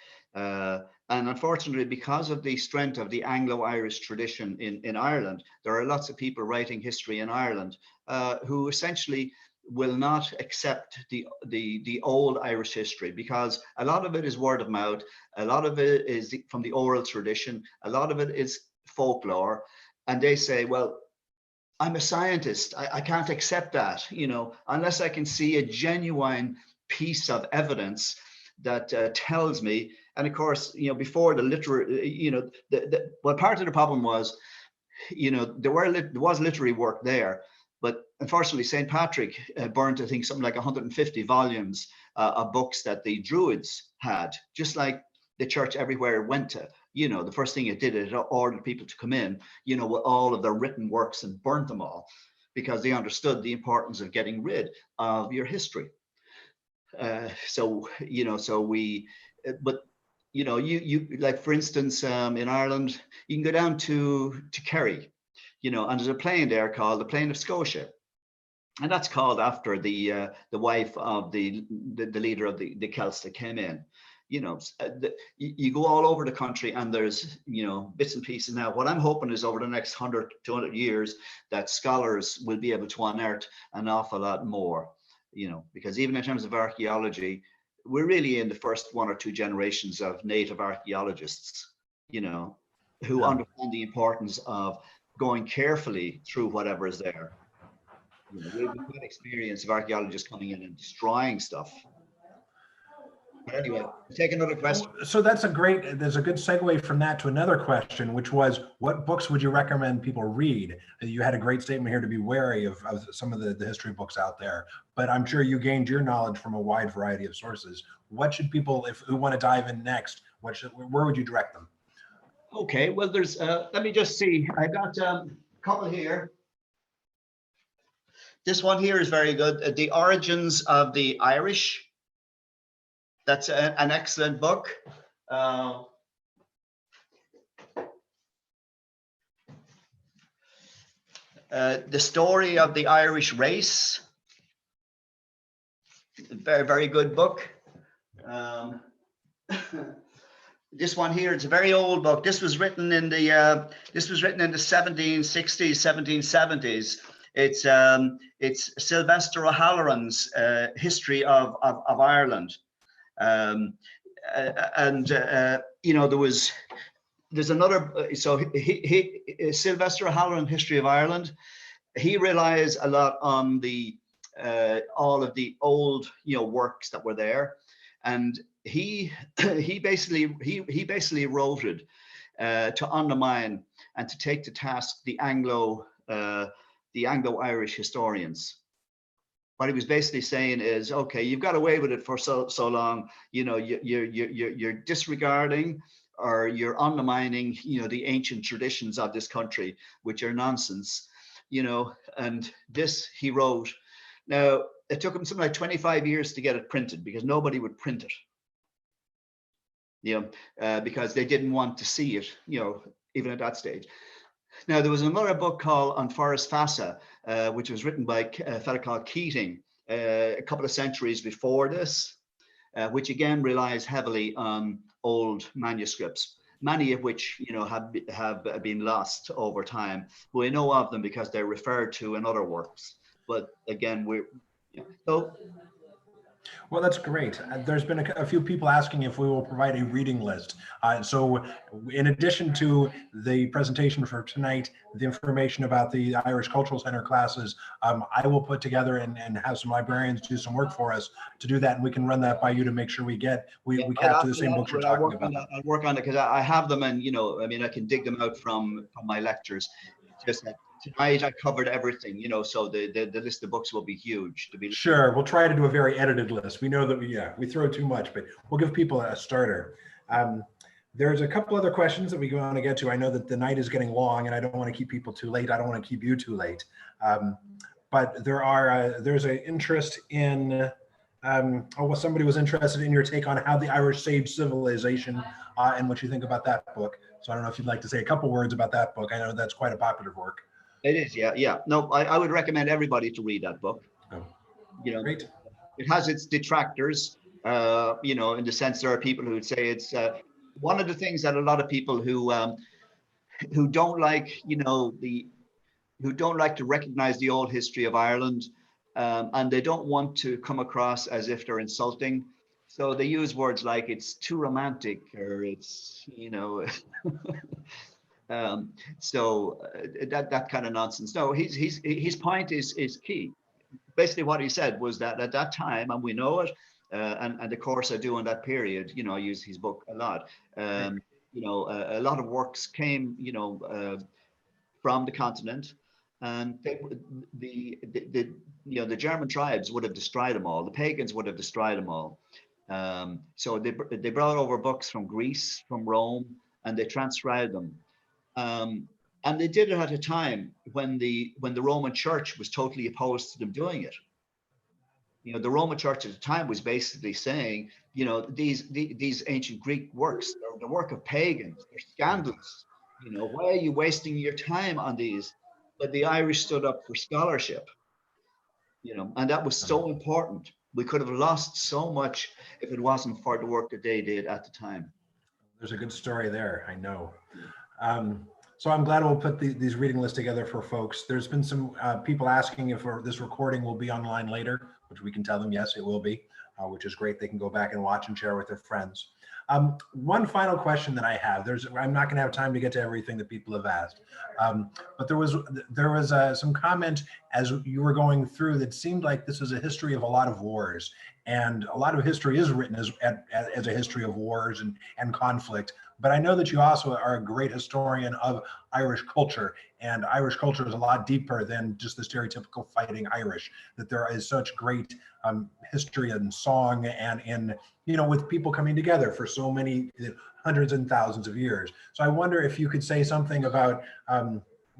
And unfortunately, because of the strength of the Anglo-Irish tradition in Ireland, there are lots of people writing history in Ireland who essentially will not accept the old Irish history, because a lot of it is word of mouth, a lot of it is from the oral tradition, a lot of it is folklore, and they say, well, I'm a scientist. I can't accept that, you know, unless I can see a genuine piece of evidence that tells me. And of course, you know, before the literary, you know, well, part of the problem was, you know, there was literary work there, but unfortunately, St. Patrick burnt, I think, something like 150 volumes of books that the Druids had, just like the church everywhere it went to. You know, the first thing it did, it ordered people to come in, you know, with all of their written works and burnt them all, because they understood the importance of getting rid of your history. So, you know, so we, but you know, you like, for instance, in Ireland, you can go down to Kerry, you know, and there's a plain there called the Plain of Scotia, and that's called after the wife of the leader of the Celts that came in. You know, you go all over the country, and there's, you know, bits and pieces. Now, what I'm hoping is over the next 100, 200 years that scholars will be able to unearth an awful lot more, you know, because even in terms of archaeology, we're really in the first 1 or 2 generations of native archaeologists, you know, who understand the importance of going carefully through whatever is there. You know, we've got experience of archaeologists coming in and destroying stuff. But anyway, take another question. So there's a good segue from that to another question, which was, what books would you recommend people read? You had a great statement here to be wary of some of the history books out there, but I'm sure you gained your knowledge from a wide variety of sources. What should people, who want to dive in next, where would you direct them? Okay, well, there's, let me just see. I got a couple here. This one here is very good. The Origins of the Irish. That's an excellent book. The Story of the Irish Race. Very, very good book. This one here, it's a very old book. This was written in the 1760s, 1770s. It's Sylvester O'Halloran's History of Ireland. You know, there's another, so Sylvester O'Halloran, History of Ireland, he relies a lot on the all of the old, you know, works that were there, and he basically wrote it to undermine and to take to task the Anglo-Irish historians. What he was basically saying is, okay, you've got away with it for so long, you know, you're disregarding or you're undermining, you know, the ancient traditions of this country, which are nonsense, you know. And this he wrote. Now, it took him something like 25 years to get it printed, because nobody would print it, you know, because they didn't want to see it, you know, even at that stage. Now, there was another book called On Forest Fassa, which was written by a fellow called Keating a couple of centuries before this, which again relies heavily on old manuscripts, many of which, you know, have been lost over time. We know of them because they're referred to in other works. But again, so. Well, that's great. There's been a few people asking if we will provide a reading list. So in addition to the presentation for tonight, the information about the Irish Cultural Center classes, I will put together and have some librarians do some work for us to do that. And we can run that by you to make sure we capture the same books you're talking about. I'll work on it, because I have them, and, you know, I mean, I can dig them out from my lectures. Just that tonight I covered everything, you know, so the list of books will be huge. Sure, we'll try to do a very edited list. We know that we throw too much, but we'll give people a starter. There's a couple other questions that we want to get to. I know that the night is getting long, and I don't want to keep people too late. I don't want to keep you too late. But there's an interest in, somebody was interested in your take on how the Irish saved civilization and what you think about that book. So I don't know if you'd like to say a couple words about that book. I know that's quite a popular work. It is, yeah. No, I would recommend everybody to read that book. Oh, you know, great. It has its detractors, you know, in the sense there are people who would say it's one of the things that a lot of people who don't like, you know, who don't like to recognize the old history of Ireland, and they don't want to come across as if they're insulting. So they use words like it's too romantic, or it's, you know, That kind of nonsense. No, his point is key. Basically, what he said was that at that time, and we know it, and of course I do in that period. You know, I use his book a lot. You know, a lot of works came, from the continent, and the you know, the German tribes would have destroyed them all. The pagans would have destroyed them all. So they brought over books from Greece, from Rome, and they transcribed them. And they did it at a time when the Roman Church was totally opposed to them doing it. You know, the Roman Church at the time was basically saying, you know, these ancient Greek works are the work of pagans. They're scandalous. You know, why are you wasting your time on these? But the Irish stood up for scholarship. You know, and that was so important. We could have lost so much if it wasn't for the work that they did at the time. There's a good story there, I know. So I'm glad we'll put these reading lists together for folks. There's been some people asking if this recording will be online later, which we can tell them, yes, it will be, which is great. They can go back and watch and share with their friends. One final question that I have, I'm not going to have time to get to everything that people have asked, but there was some comment as you were going through that seemed like this is a history of a lot of wars, and a lot of history is written as a history of wars and conflict. But I know that you also are a great historian of Irish culture, and Irish culture is a lot deeper than just the stereotypical fighting Irish, that there is such great history and song and in, you know, with people coming together for so many hundreds and thousands of years. So I wonder if you could say something about,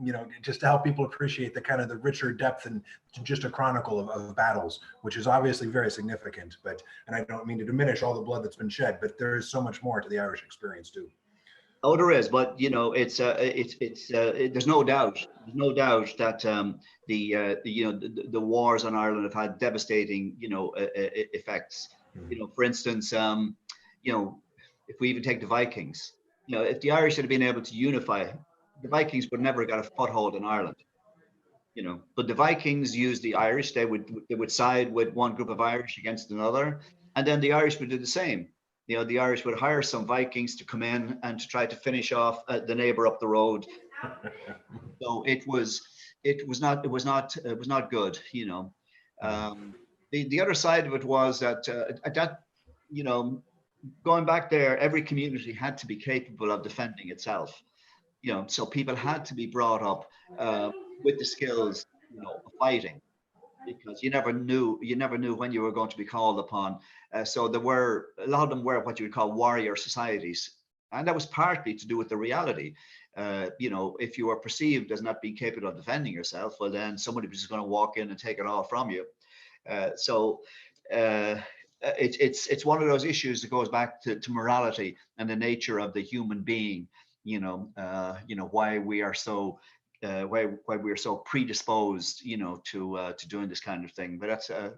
you know, just to help people appreciate the kind of the richer depth and just a chronicle of battles, which is obviously very significant, and I don't mean to diminish all the blood that's been shed, but there is so much more to the Irish experience too. Oh, there is, but you know, there's no doubt that the wars on Ireland have had devastating, you know, effects. You know, for instance, you know, if we even take the Vikings, you know, if the Irish had been able to unify, the Vikings would never have got a foothold in Ireland. You know, but the Vikings used the Irish. They would side with one group of Irish against another, and then the Irish would do the same. You know, the Irish would hire some Vikings to come in and to try to finish off the neighbor up the road. So it was not good. You know, the other side of it was that you know, going back there, every community had to be capable of defending itself. You know, so people had to be brought up with the skills, you know, of fighting, because you never knew when you were going to be called upon. So there were a lot of them were what you would call warrior societies, and that was partly to do with the reality. You know, if you were perceived as not being capable of defending yourself, well, then somebody was just going to walk in and take it all from you. It's one of those issues that goes back to morality and the nature of the human being. You know, why we are so why we're so predisposed, you know, to doing this kind of thing. But that's a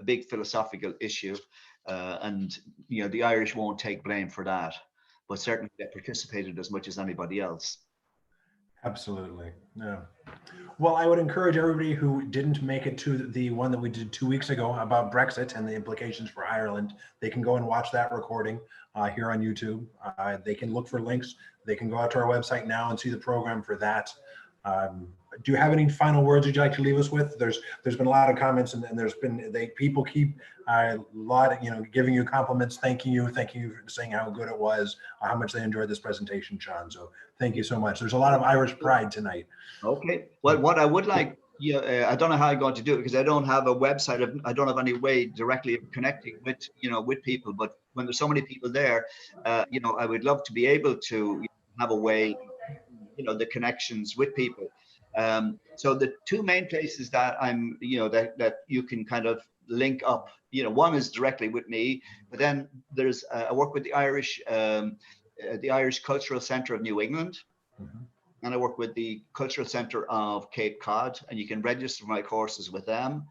big philosophical issue, and you know, the Irish won't take blame for that, but certainly they participated as much as anybody else. Absolutely. Yeah. Well, I would encourage everybody who didn't make it to the one that we did 2 weeks ago about Brexit and the implications for Ireland. They can go and watch that recording here on YouTube. They can look for links. They can go out to our website now and see the program for that. Do you have any final words you'd like to leave us with? There's been a lot of comments, and people keep a lot of, you know, giving you compliments, thanking you for saying how good it was, how much they enjoyed this presentation, Sean. So thank you so much. There's a lot of Irish pride tonight. Okay. Well, what I would like, I don't know how I'm going to do it because I don't have a website. I don't have any way directly of connecting with, you know, with people. But when there's so many people there, you know, I would love to be able to have a way, you know, the connections with people. So the two main places that I'm, you know, that you can kind of link up, you know, one is directly with me, but then there's I work with the Irish Cultural Centre of New England, and I work with the Cultural Centre of Cape Cod, and you can register my courses with them,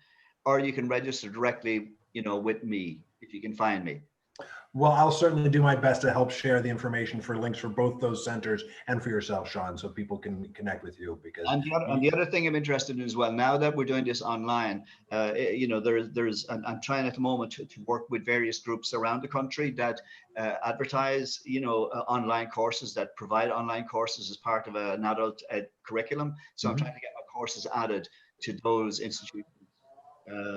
or you can register directly, you know, with me if you can find me. Well, I'll certainly do my best to help share the information for links for both those centers and for yourself, Sean, so people can connect with you. Because and the other thing I'm interested in as well, now that we're doing this online, you know, I'm trying at the moment to work with various groups around the country that advertise, you know, online courses, that provide online courses as part of an adult curriculum. So I'm trying to get my courses added to those institutions.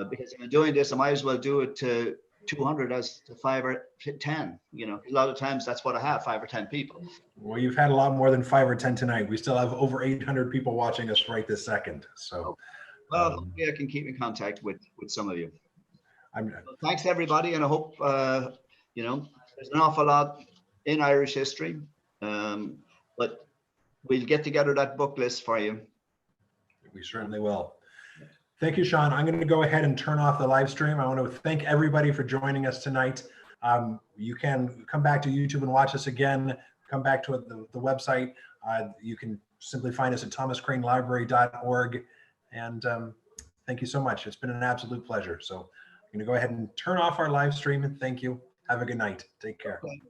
Because if I'm doing this, I might as well do it to 200 as to 5 or 10. You know, a lot of times that's what I have, 5 or 10 people. Well, you've had a lot more than 5 or 10 tonight. We still have over 800 people watching us right this second. So, well, hopefully I can keep in contact with some of you. I'm. Well, thanks everybody, and I hope you know, there's an awful lot in Irish history, but we'll get together that book list for you. We certainly will. Thank you, Sean. I'm going to go ahead and turn off the live stream. I want to thank everybody for joining us tonight. You can come back to YouTube and watch us again. Come back to the website. You can simply find us at thomascranelibrary.org. And thank you so much. It's been an absolute pleasure. So I'm going to go ahead and turn off our live stream, and thank you. Have a good night. Take care. Okay.